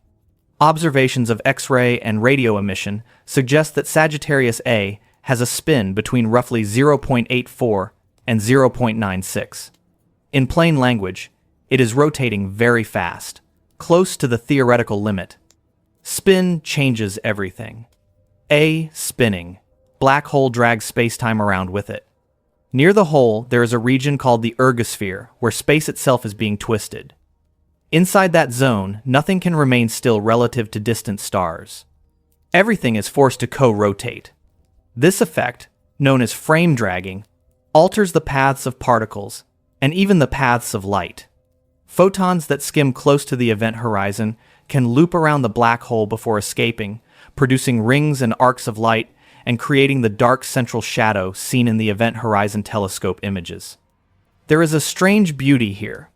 Observations of X-ray and radio emission suggest that Sagittarius A has a spin between roughly 0.84 and 0.96. In plain language, it is rotating very fast, close to the theoretical limit. Spin changes everything. A spinning. Black hole drags spacetime around with it. Near the hole, there is a region called the ergosphere, where space itself is being twisted. Inside that zone, nothing can remain still relative to distant stars. Everything is forced to co-rotate. This effect, known as frame dragging, alters the paths of particles, and even the paths of light. Photons that skim close to the event horizon can loop around the black hole before escaping, producing rings and arcs of light and creating the dark central shadow seen in the Event Horizon Telescope images. There is a strange beauty here.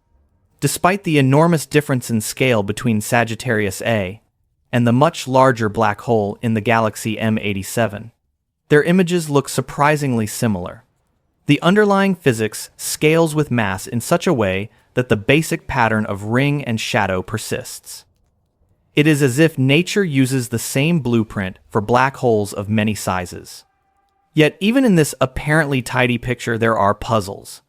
Despite the enormous difference in scale between Sagittarius A and the much larger black hole in the galaxy M87, their images look surprisingly similar. The underlying physics scales with mass in such a way that the basic pattern of ring and shadow persists. It is as if nature uses the same blueprint for black holes of many sizes. Yet even in this apparently tidy picture, there are puzzles.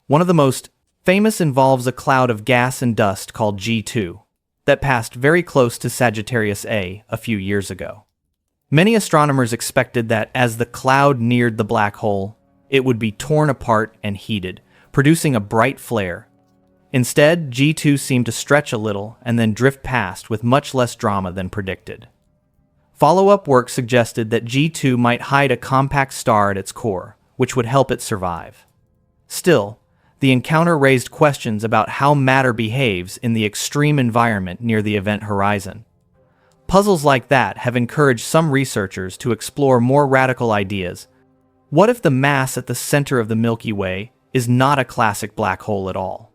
One of the most famous involves a cloud of gas and dust called G2 that passed very close to Sagittarius A few years ago. Many astronomers expected that as the cloud neared the black hole, it would be torn apart and heated, producing a bright flare. Instead, G2 seemed to stretch a little and then drift past with much less drama than predicted. Follow-up work suggested that G2 might hide a compact star at its core, which would help it survive. Still, the encounter raised questions about how matter behaves in the extreme environment near the event horizon. Puzzles like that have encouraged some researchers to explore more radical ideas. What if the mass at the center of the Milky Way is not a classic black hole at all?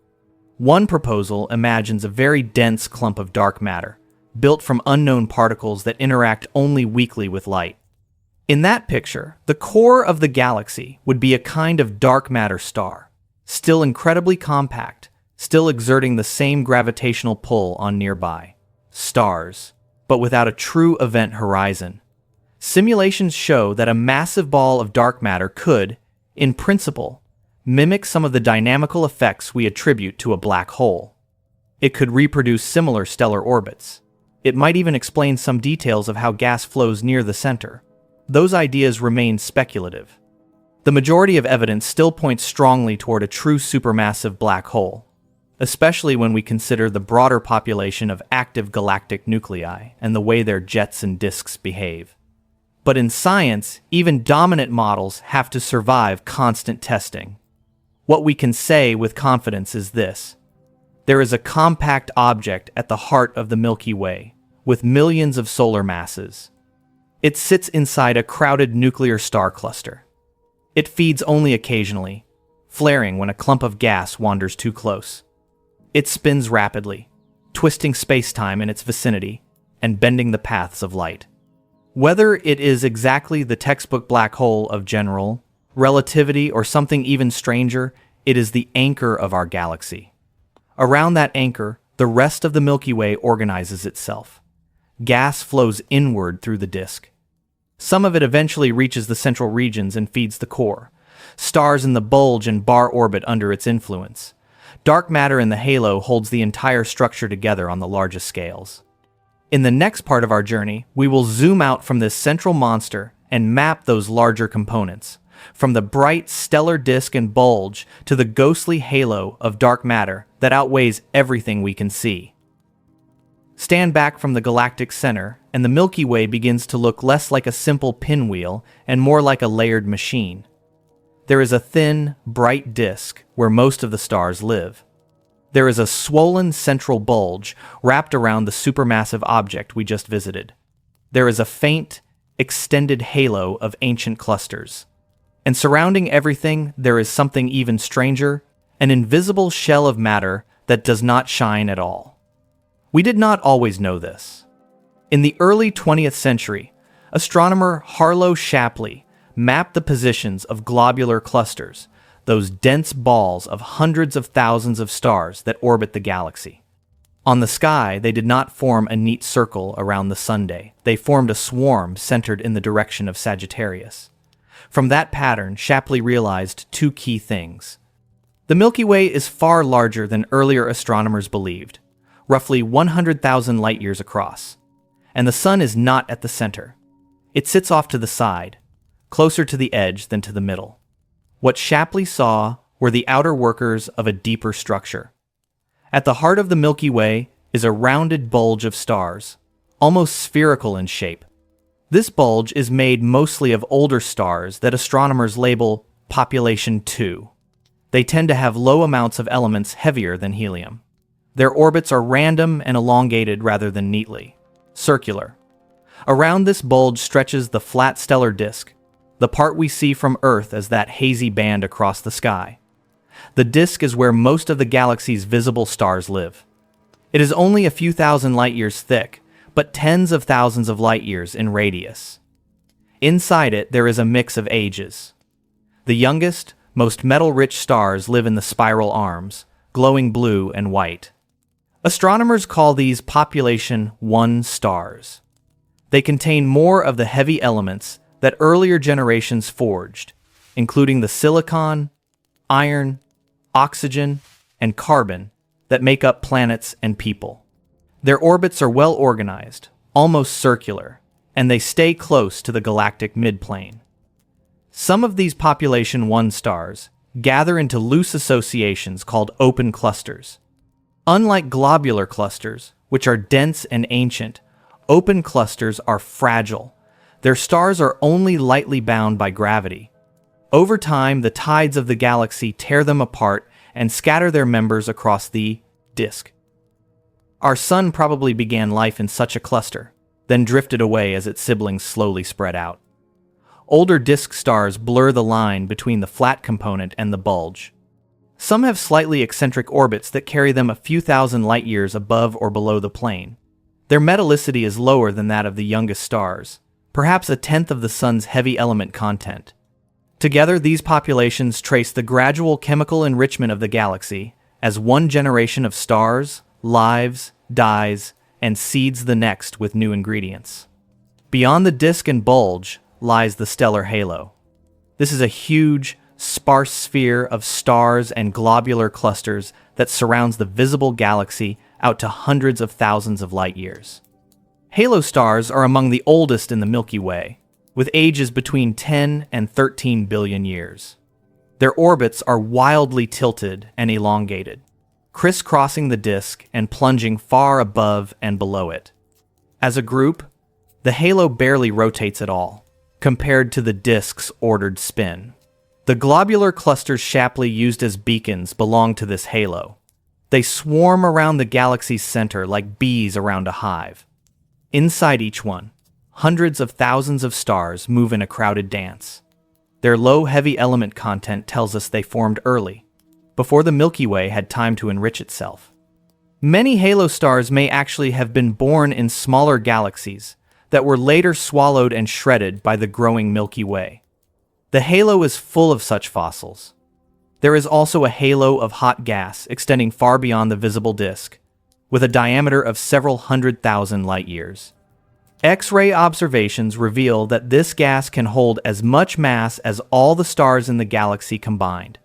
One proposal imagines a very dense clump of dark matter, built from unknown particles that interact only weakly with light. In that picture, the core of the galaxy would be a kind of dark matter star, still incredibly compact, still exerting the same gravitational pull on nearby stars, but without a true event horizon. Simulations show that a massive ball of dark matter could, in principle, mimic some of the dynamical effects we attribute to a black hole. It could reproduce similar stellar orbits. It might even explain some details of how gas flows near the center. Those ideas remain speculative. The majority of evidence still points strongly toward a true supermassive black hole, especially when we consider the broader population of active galactic nuclei and the way their jets and disks behave. But in science, even dominant models have to survive constant testing. What we can say with confidence is this: there is a compact object at the heart of the Milky Way, with millions of solar masses. It sits inside a crowded nuclear star cluster. It feeds only occasionally, flaring when a clump of gas wanders too close. It spins rapidly, twisting space-time in its vicinity and bending the paths of light. Whether it is exactly the textbook black hole of general relativity or something even stranger, it is the anchor of our galaxy. Around that anchor, the rest of the Milky Way organizes itself. Gas flows inward through the disk. Some of it eventually reaches the central regions and feeds the core. Stars in the bulge and bar orbit under its influence. Dark matter in the halo holds the entire structure together on the largest scales. In the next part of our journey, we will zoom out from this central monster and map those larger components, from the bright stellar disk and bulge to the ghostly halo of dark matter that outweighs everything we can see. Stand back from the galactic center, and the Milky Way begins to look less like a simple pinwheel and more like a layered machine. There is a thin, bright disk where most of the stars live. There is a swollen central bulge wrapped around the supermassive object we just visited. There is a faint, extended halo of ancient clusters. And surrounding everything, there is something even stranger, an invisible shell of matter that does not shine at all. We did not always know this. In the early 20th century, Astronomer Harlow Shapley mapped the positions of globular clusters, those dense balls of hundreds of thousands of stars that orbit the galaxy. On the sky, they did not form a neat circle around the Sunday. They formed a swarm centered in the direction of Sagittarius. From that pattern, Shapley realized two key things. The Milky Way is far larger than earlier astronomers believed, roughly 100,000 light-years across. And the Sun is not at the center. It sits off to the side, closer to the edge than to the middle. What Shapley saw were the outer workers of a deeper structure. At the heart of the Milky Way is a rounded bulge of stars, almost spherical in shape. This bulge is made mostly of older stars that astronomers label population 2. They tend to have low amounts of elements heavier than helium. Their orbits are random and elongated rather than neatly circular. Around this bulge stretches the flat stellar disk, the part we see from Earth as that hazy band across the sky. The disk is where most of the galaxy's visible stars live. It is only a few thousand light-years thick, but tens of thousands of light-years in radius. Inside it, there is a mix of ages. The youngest, most metal-rich stars live in the spiral arms, glowing blue and white. Astronomers call these population 1 stars. They contain more of the heavy elements that earlier generations forged, including the silicon, iron, oxygen, and carbon that make up planets and people. Their orbits are well organized, almost circular, and they stay close to the galactic midplane. Some of these population 1 stars gather into loose associations called open clusters. Unlike globular clusters, which are dense and ancient, open clusters are fragile. Their stars are only lightly bound by gravity. Over time, the tides of the galaxy tear them apart and scatter their members across the disk. Our Sun probably began life in such a cluster, then drifted away as its siblings slowly spread out. Older disk stars blur the line between the flat component and the bulge. Some have slightly eccentric orbits that carry them a few thousand light-years above or below the plane. Their metallicity is lower than that of the youngest stars, perhaps a tenth of the Sun's heavy element content. Together, these populations trace the gradual chemical enrichment of the galaxy as one generation of stars lives, dies, and seeds the next with new ingredients. Beyond the disk and bulge lies the stellar halo. This is a huge, sparse sphere of stars and globular clusters that surrounds the visible galaxy out to hundreds of thousands of light-years. Halo stars are among the oldest in the Milky Way, with ages between 10 and 13 billion years. Their orbits are wildly tilted and elongated, crisscrossing the disk and plunging far above and below it. As a group, the halo barely rotates at all, compared to the disk's ordered spin. The globular clusters Shapley used as beacons belong to this halo. They swarm around the galaxy's center like bees around a hive. Inside each one, hundreds of thousands of stars move in a crowded dance. Their low heavy element content tells us they formed early, before the Milky Way had time to enrich itself. Many halo stars may actually have been born in smaller galaxies that were later swallowed and shredded by the growing Milky Way. The halo is full of such fossils. There is also a halo of hot gas extending far beyond the visible disk, with a diameter of several 100,000 light-years. X-ray observations reveal that this gas can hold as much mass as all the stars in the galaxy combined.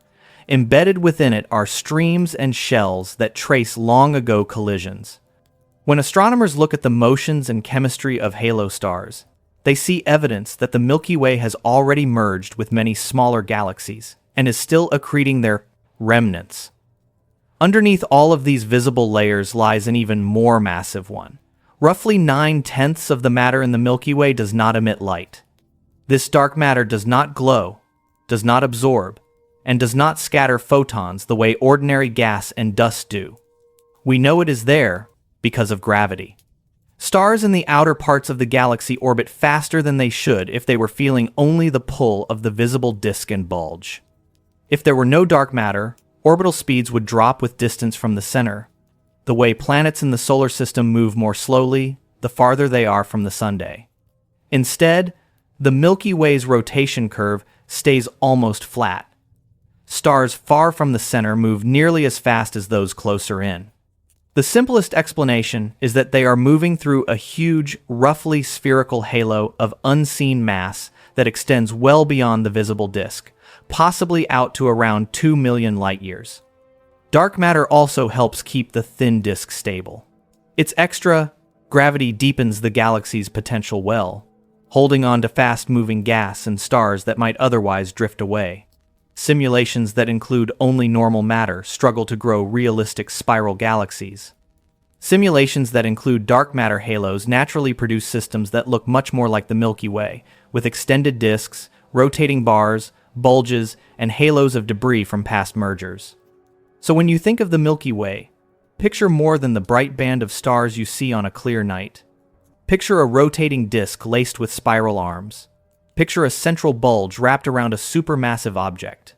Embedded within it are streams and shells that trace long-ago collisions. When astronomers look at the motions and chemistry of halo stars, they see evidence that the Milky Way has already merged with many smaller galaxies and is still accreting their remnants. Underneath all of these visible layers lies an even more massive one. Roughly 9/10 of the matter in the Milky Way does not emit light. This dark matter does not glow, does not absorb, and does not scatter photons the way ordinary gas and dust do. We know it is there because of gravity. Stars in the outer parts of the galaxy orbit faster than they should if they were feeling only the pull of the visible disk and bulge. If there were no dark matter, orbital speeds would drop with distance from the center. The way planets in the solar system move more slowly, the farther they are from the Sunday. Instead, the Milky Way's rotation curve stays almost flat. Stars far from the center move nearly as fast as those closer in. The simplest explanation is that they are moving through a huge, roughly spherical halo of unseen mass that extends well beyond the visible disk, possibly out to around 2 million light-years. Dark matter also helps keep the thin disk stable. Its extra gravity deepens the galaxy's potential well, holding on to fast-moving gas and stars that might otherwise drift away. Simulations that include only normal matter struggle to grow realistic spiral galaxies. Simulations that include dark matter halos naturally produce systems that look much more like the Milky Way, with extended disks, rotating bars, bulges, and halos of debris from past mergers. So when you think of the Milky Way, picture more than the bright band of stars you see on a clear night. Picture a rotating disk laced with spiral arms. Picture a central bulge wrapped around a supermassive object.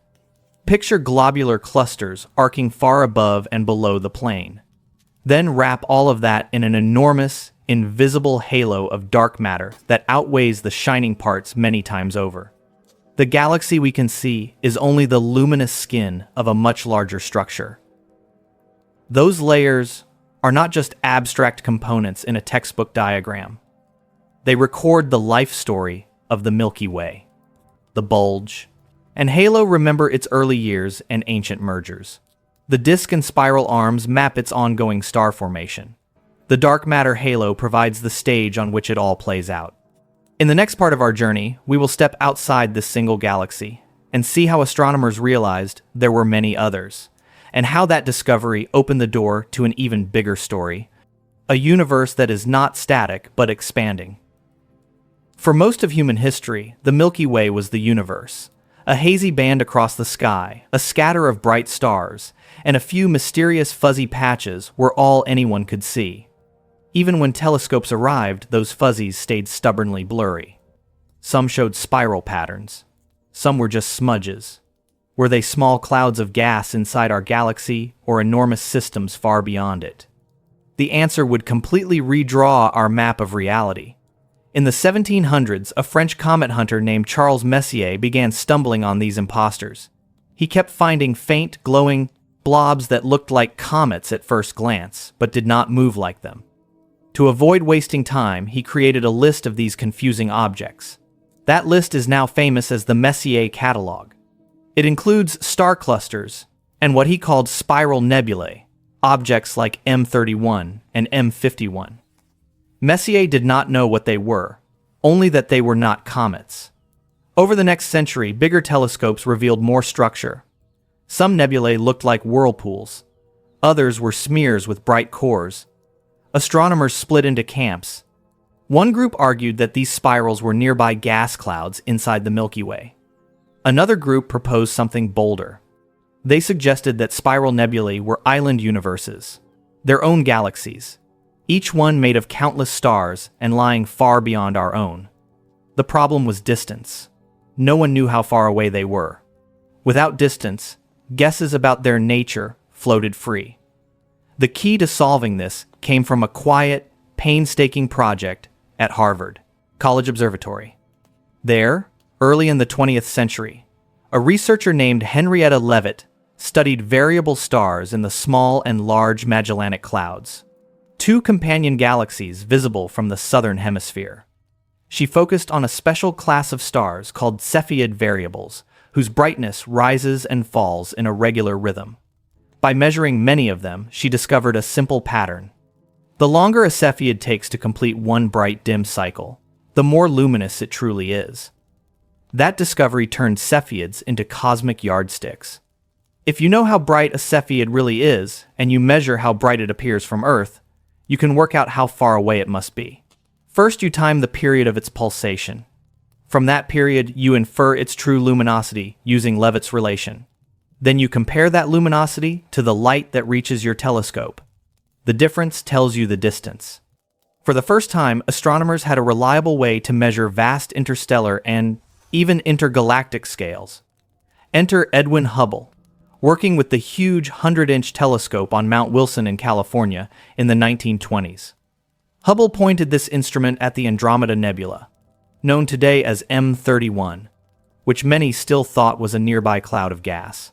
Picture globular clusters arcing far above and below the plane. Then wrap all of that in an enormous, invisible halo of dark matter that outweighs the shining parts many times over. The galaxy we can see is only the luminous skin of a much larger structure. Those layers are not just abstract components in a textbook diagram. They record the life story of the Milky Way. The bulge and halo remember its early years and ancient mergers. The disk and spiral arms map its ongoing star formation. The dark matter halo provides the stage on which it all plays out. In the next part of our journey, we will step outside this single galaxy and see how astronomers realized there were many others, and how that discovery opened the door to an even bigger story, a universe that is not static but expanding. For most of human history, the Milky Way was the universe, a hazy band across the sky, a scatter of bright stars, and a few mysterious fuzzy patches were all anyone could see. Even when telescopes arrived, those fuzzies stayed stubbornly blurry. Some showed spiral patterns. Some were just smudges. Were they small clouds of gas inside our galaxy or enormous systems far beyond it? The answer would completely redraw our map of reality. In the 1700s, a French comet hunter named Charles Messier began stumbling on these imposters. He kept finding faint, glowing blobs that looked like comets at first glance, but did not move like them. To avoid wasting time, he created a list of these confusing objects. That list is now famous as the Messier catalog. It includes star clusters and what he called spiral nebulae, objects like M31 and M51. Messier did not know what they were, only that they were not comets. Over the next century, bigger telescopes revealed more structure. Some nebulae looked like whirlpools. Others were smears with bright cores. Astronomers split into camps. One group argued that these spirals were nearby gas clouds inside the Milky Way. Another group proposed something bolder. They suggested that spiral nebulae were island universes, their own galaxies, each one made of countless stars and lying far beyond our own. The problem was distance. No one knew how far away they were. Without distance, guesses about their nature floated free. The key to solving this came from a quiet, painstaking project at Harvard College Observatory. There, early in the 20th century, a researcher named Henrietta Leavitt studied variable stars in the small and large Magellanic Clouds, two companion galaxies visible from the southern hemisphere. She focused on a special class of stars called Cepheid variables, whose brightness rises and falls in a regular rhythm. By measuring many of them, she discovered a simple pattern. The longer a Cepheid takes to complete one bright dim cycle, the more luminous it truly is. That discovery turned Cepheids into cosmic yardsticks. If you know how bright a Cepheid really is, and you measure how bright it appears from Earth, you can work out how far away it must be. First, you time the period of its pulsation. From that period, you infer its true luminosity using Leavitt's relation. Then you compare that luminosity to the light that reaches your telescope. The difference tells you the distance. For the first time, astronomers had a reliable way to measure vast interstellar and even intergalactic scales. Enter Edwin Hubble, working with the huge 100-inch telescope on Mount Wilson in California in the 1920s. Hubble pointed this instrument at the Andromeda Nebula, known today as M31, which many still thought was a nearby cloud of gas.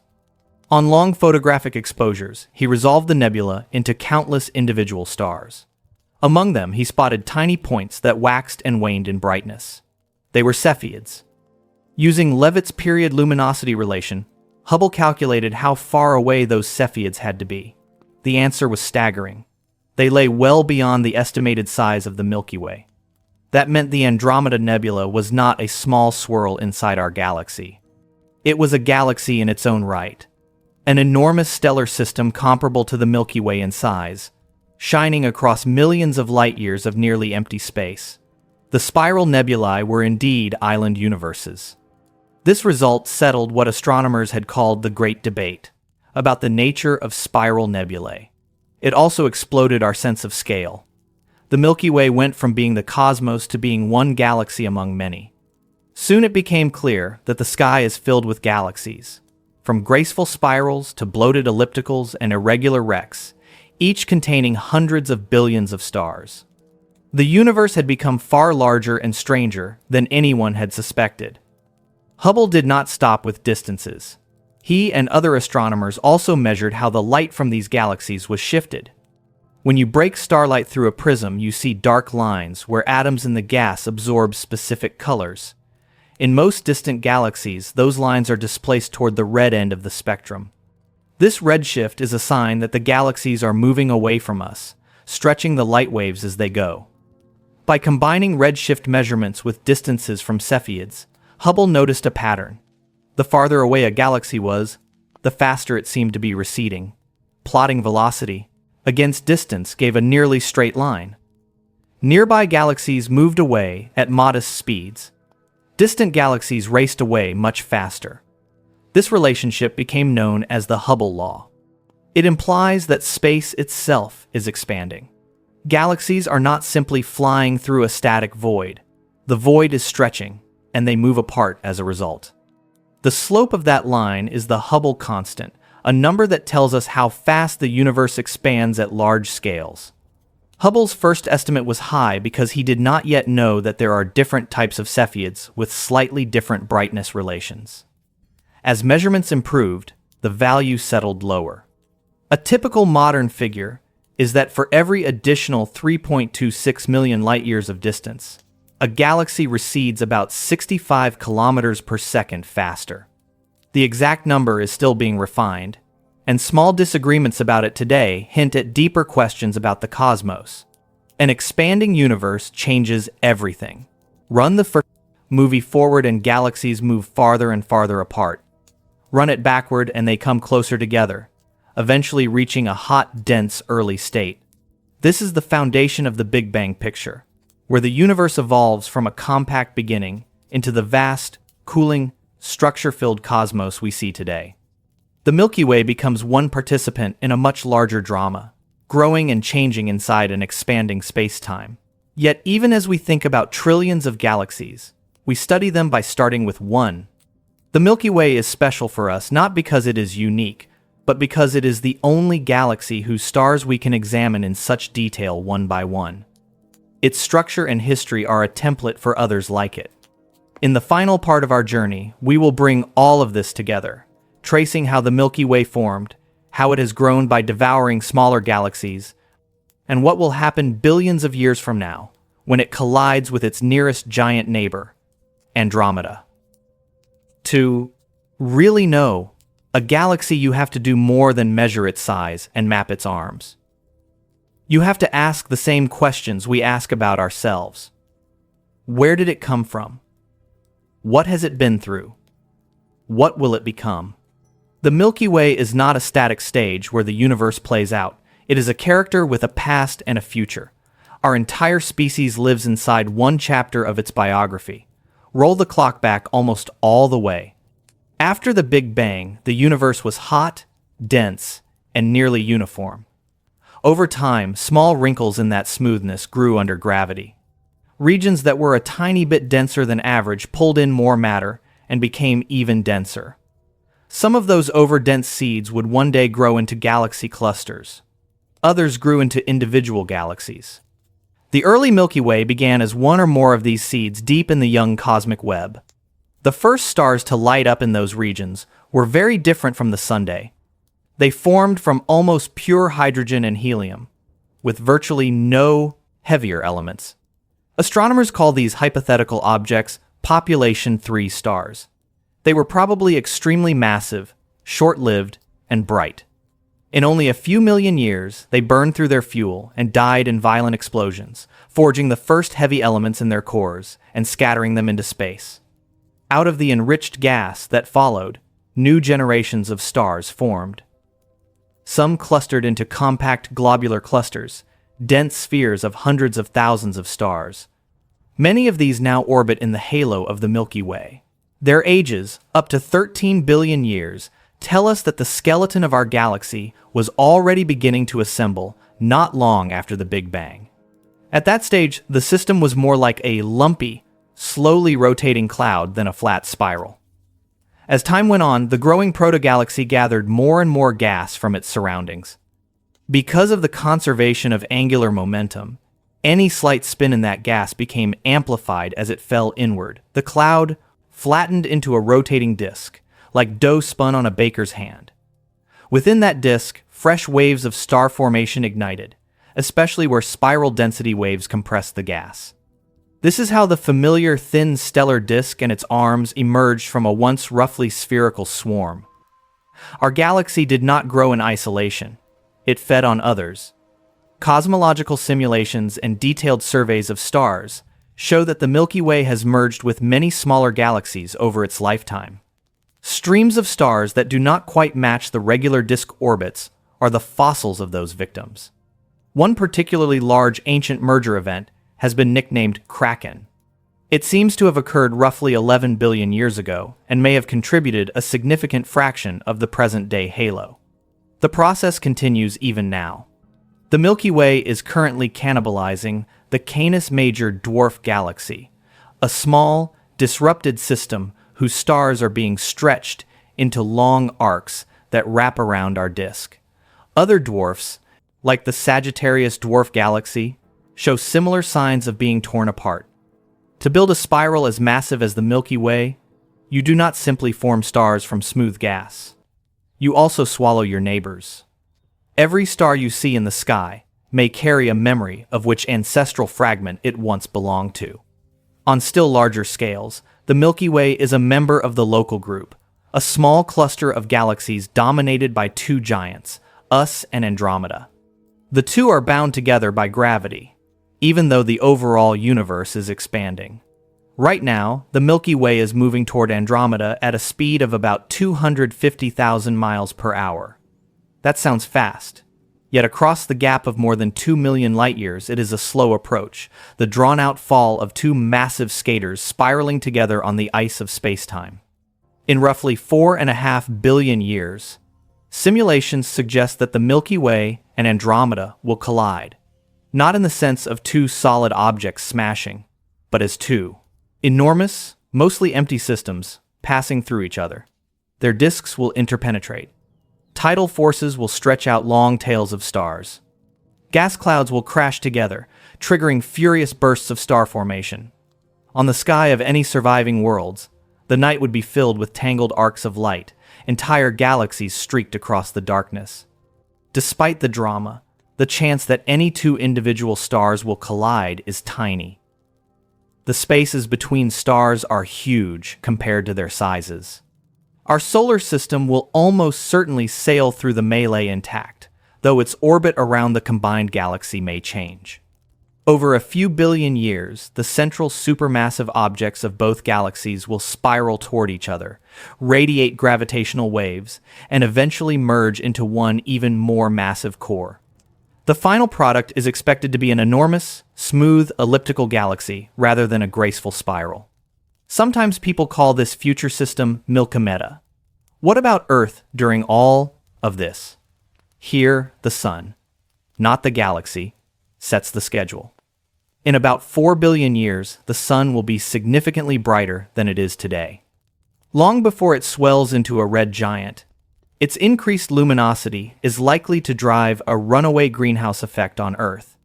On long photographic exposures, he resolved the nebula into countless individual stars. Among them, he spotted tiny points that waxed and waned in brightness. They were Cepheids. Using Leavitt's period luminosity relation, Hubble calculated how far away those Cepheids had to be. The answer was staggering. They lay well beyond the estimated size of the Milky Way. That meant the Andromeda Nebula was not a small swirl inside our galaxy. It was a galaxy in its own right. An enormous stellar system comparable to the Milky Way in size, shining across millions of light-years of nearly empty space. The spiral nebulae were indeed island universes. This result settled what astronomers had called the Great Debate about the nature of spiral nebulae. It also exploded our sense of scale. The Milky Way went from being the cosmos to being one galaxy among many. Soon it became clear that the sky is filled with galaxies, from graceful spirals to bloated ellipticals and irregular wrecks, each containing hundreds of billions of stars. The universe had become far larger and stranger than anyone had suspected. Hubble did not stop with distances. He and other astronomers also measured how the light from these galaxies was shifted. When you break starlight through a prism, you see dark lines where atoms in the gas absorb specific colors. In most distant galaxies, those lines are displaced toward the red end of the spectrum. This redshift is a sign that the galaxies are moving away from us, stretching the light waves as they go. By combining redshift measurements with distances from Cepheids, Hubble noticed a pattern. The farther away a galaxy was, the faster it seemed to be receding. Plotting velocity against distance gave a nearly straight line. Nearby galaxies moved away at modest speeds. Distant galaxies raced away much faster. This relationship became known as the Hubble law. It implies that space itself is expanding. Galaxies are not simply flying through a static void. The void is stretching, and they move apart as a result. The slope of that line is the Hubble constant, a number that tells us how fast the universe expands at large scales. Hubble's first estimate was high because he did not yet know that there are different types of Cepheids with slightly different brightness relations. As measurements improved, the value settled lower. A typical modern figure is that for every additional 3.26 million light-years of distance, a galaxy recedes about 65 kilometers per second faster. The exact number is still being refined, and small disagreements about it today hint at deeper questions about the cosmos. An expanding universe changes everything. Run the first movie forward and galaxies move farther and farther apart. Run it backward and they come closer together, eventually reaching a hot, dense early state. This is the foundation of the Big Bang picture, where the universe evolves from a compact beginning into the vast, cooling, structure-filled cosmos we see today. The Milky Way becomes one participant in a much larger drama, growing and changing inside an expanding space-time. Yet even as we think about trillions of galaxies, we study them by starting with one. The Milky Way is special for us not because it is unique, but because it is the only galaxy whose stars we can examine in such detail one by one. Its structure and history are a template for others like it. In the final part of our journey, we will bring all of this together, tracing how the Milky Way formed, how it has grown by devouring smaller galaxies, and what will happen billions of years from now when it collides with its nearest giant neighbor, Andromeda. To really know a galaxy, you have to do more than measure its size and map its arms. You have to ask the same questions we ask about ourselves. Where did it come from? What has it been through? What will it become? The Milky Way is not a static stage where the universe plays out. It is a character with a past and a future. Our entire species lives inside one chapter of its biography. Roll the clock back almost all the way. After the Big Bang, the universe was hot, dense, and nearly uniform. Over time, small wrinkles in that smoothness grew under gravity. Regions that were a tiny bit denser than average pulled in more matter and became even denser. Some of those overdense seeds would one day grow into galaxy clusters. Others grew into individual galaxies. The early Milky Way began as one or more of these seeds deep in the young cosmic web. The first stars to light up in those regions were very different from the Sunday. They formed from almost pure hydrogen and helium, with virtually no heavier elements. Astronomers call these hypothetical objects population 3 stars. They were probably extremely massive, short-lived, and bright. In only a few million years, they burned through their fuel and died in violent explosions, forging the first heavy elements in their cores and scattering them into space. Out of the enriched gas that followed, new generations of stars formed. Some clustered into compact globular clusters, dense spheres of hundreds of thousands of stars. Many of these now orbit in the halo of the Milky Way. Their ages, up to 13 billion years, tell us that the skeleton of our galaxy was already beginning to assemble not long after the Big Bang. At that stage, the system was more like a lumpy, slowly rotating cloud than a flat spiral. As time went on, the growing protogalaxy gathered more and more gas from its surroundings. Because of the conservation of angular momentum, any slight spin in that gas became amplified as it fell inward. The cloud flattened into a rotating disk, like dough spun on a baker's hand. Within that disk, fresh waves of star formation ignited, especially where spiral density waves compressed the gas. This is how the familiar thin stellar disk and its arms emerged from a once roughly spherical swarm. Our galaxy did not grow in isolation. It fed on others. Cosmological simulations and detailed surveys of stars show that the Milky Way has merged with many smaller galaxies over its lifetime. Streams of stars that do not quite match the regular disk orbits are the fossils of those victims. One particularly large ancient merger event has been nicknamed Kraken. It seems to have occurred roughly 11 billion years ago and may have contributed a significant fraction of the present-day halo. The process continues even now. The Milky Way is currently cannibalizing the Canis Major dwarf galaxy, a small, disrupted system whose stars are being stretched into long arcs that wrap around our disk. Other dwarfs, like the Sagittarius dwarf galaxy, show similar signs of being torn apart. To build a spiral as massive as the Milky Way, you do not simply form stars from smooth gas. You also swallow your neighbors. Every star you see in the sky may carry a memory of which ancestral fragment it once belonged to. On still larger scales, the Milky Way is a member of the Local Group, a small cluster of galaxies dominated by two giants, us and Andromeda. The two are bound together by gravity, even though the overall universe is expanding. Right now, the Milky Way is moving toward Andromeda at a speed of about 250,000 miles per hour. That sounds fast. Yet across the gap of more than 2 million light-years, it is a slow approach, the drawn-out fall of two massive skaters spiraling together on the ice of space-time. In roughly 4.5 billion years, simulations suggest that the Milky Way and Andromeda will collide, not in the sense of two solid objects smashing, but as two enormous, mostly empty systems passing through each other. Their disks will interpenetrate. Tidal forces will stretch out long tails of stars. Gas clouds will crash together, triggering furious bursts of star formation. On the sky of any surviving worlds, the night would be filled with tangled arcs of light, entire galaxies streaked across the darkness. Despite the drama, the chance that any two individual stars will collide is tiny. The spaces between stars are huge compared to their sizes. Our solar system will almost certainly sail through the melee intact, though its orbit around the combined galaxy may change. Over a few billion years, the central supermassive objects of both galaxies will spiral toward each other, radiate gravitational waves, and eventually merge into one even more massive core. The final product is expected to be an enormous, smooth, elliptical galaxy rather than a graceful spiral. Sometimes people call this future system Milky Way. What about Earth during all of this? Here, the Sun, not the galaxy, sets the schedule. In about 4 billion years, the Sun will be significantly brighter than it is today. Long before it swells into a red giant, its increased luminosity is likely to drive a runaway greenhouse effect on Earth.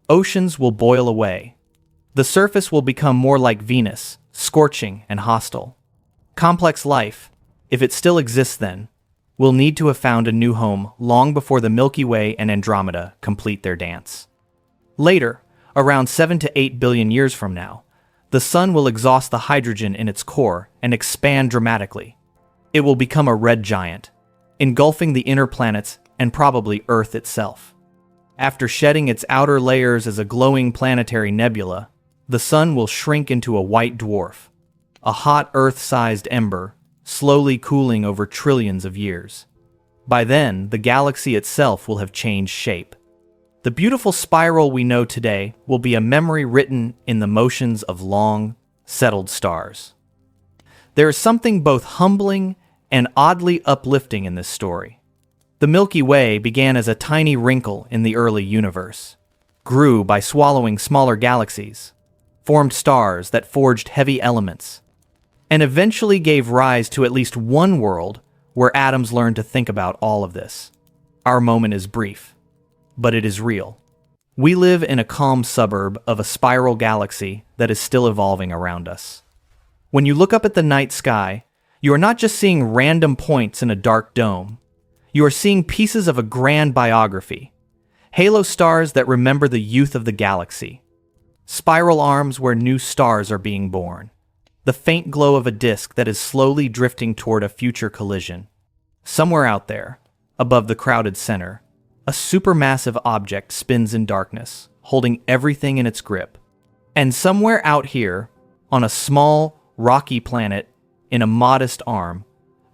Oceans will boil away. The surface will become more like Venus, scorching and hostile. Complex life, if it still exists then, will need to have found a new home long before the Milky Way and Andromeda complete their dance. Later, around 7 to 8 billion years from now, the Sun will exhaust the hydrogen in its core and expand dramatically. It will become a red giant, engulfing the inner planets and probably Earth itself. After shedding its outer layers as a glowing planetary nebula, the Sun will shrink into a white dwarf, a hot Earth-sized ember, slowly cooling over trillions of years. By then, the galaxy itself will have changed shape. The beautiful spiral we know today will be a memory written in the motions of long, settled stars. There is something both humbling and oddly uplifting in this story. The Milky Way began as a tiny wrinkle in the early universe, grew by swallowing smaller galaxies, formed stars that forged heavy elements, and eventually gave rise to at least one world where atoms learned to think about all of this. Our moment is brief, but it is real. We live in a calm suburb of a spiral galaxy that is still evolving around us. When you look up at the night sky, you are not just seeing random points in a dark dome. You are seeing pieces of a grand biography, halo stars that remember the youth of the galaxy, spiral arms where new stars are being born, the faint glow of a disk that is slowly drifting toward a future collision. Somewhere out there, above the crowded center, a supermassive object spins in darkness, holding everything in its grip. And somewhere out here, on a small, rocky planet in a modest arm,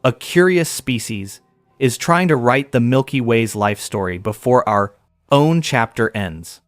a curious species is trying to write the Milky Way's life story before our own chapter ends.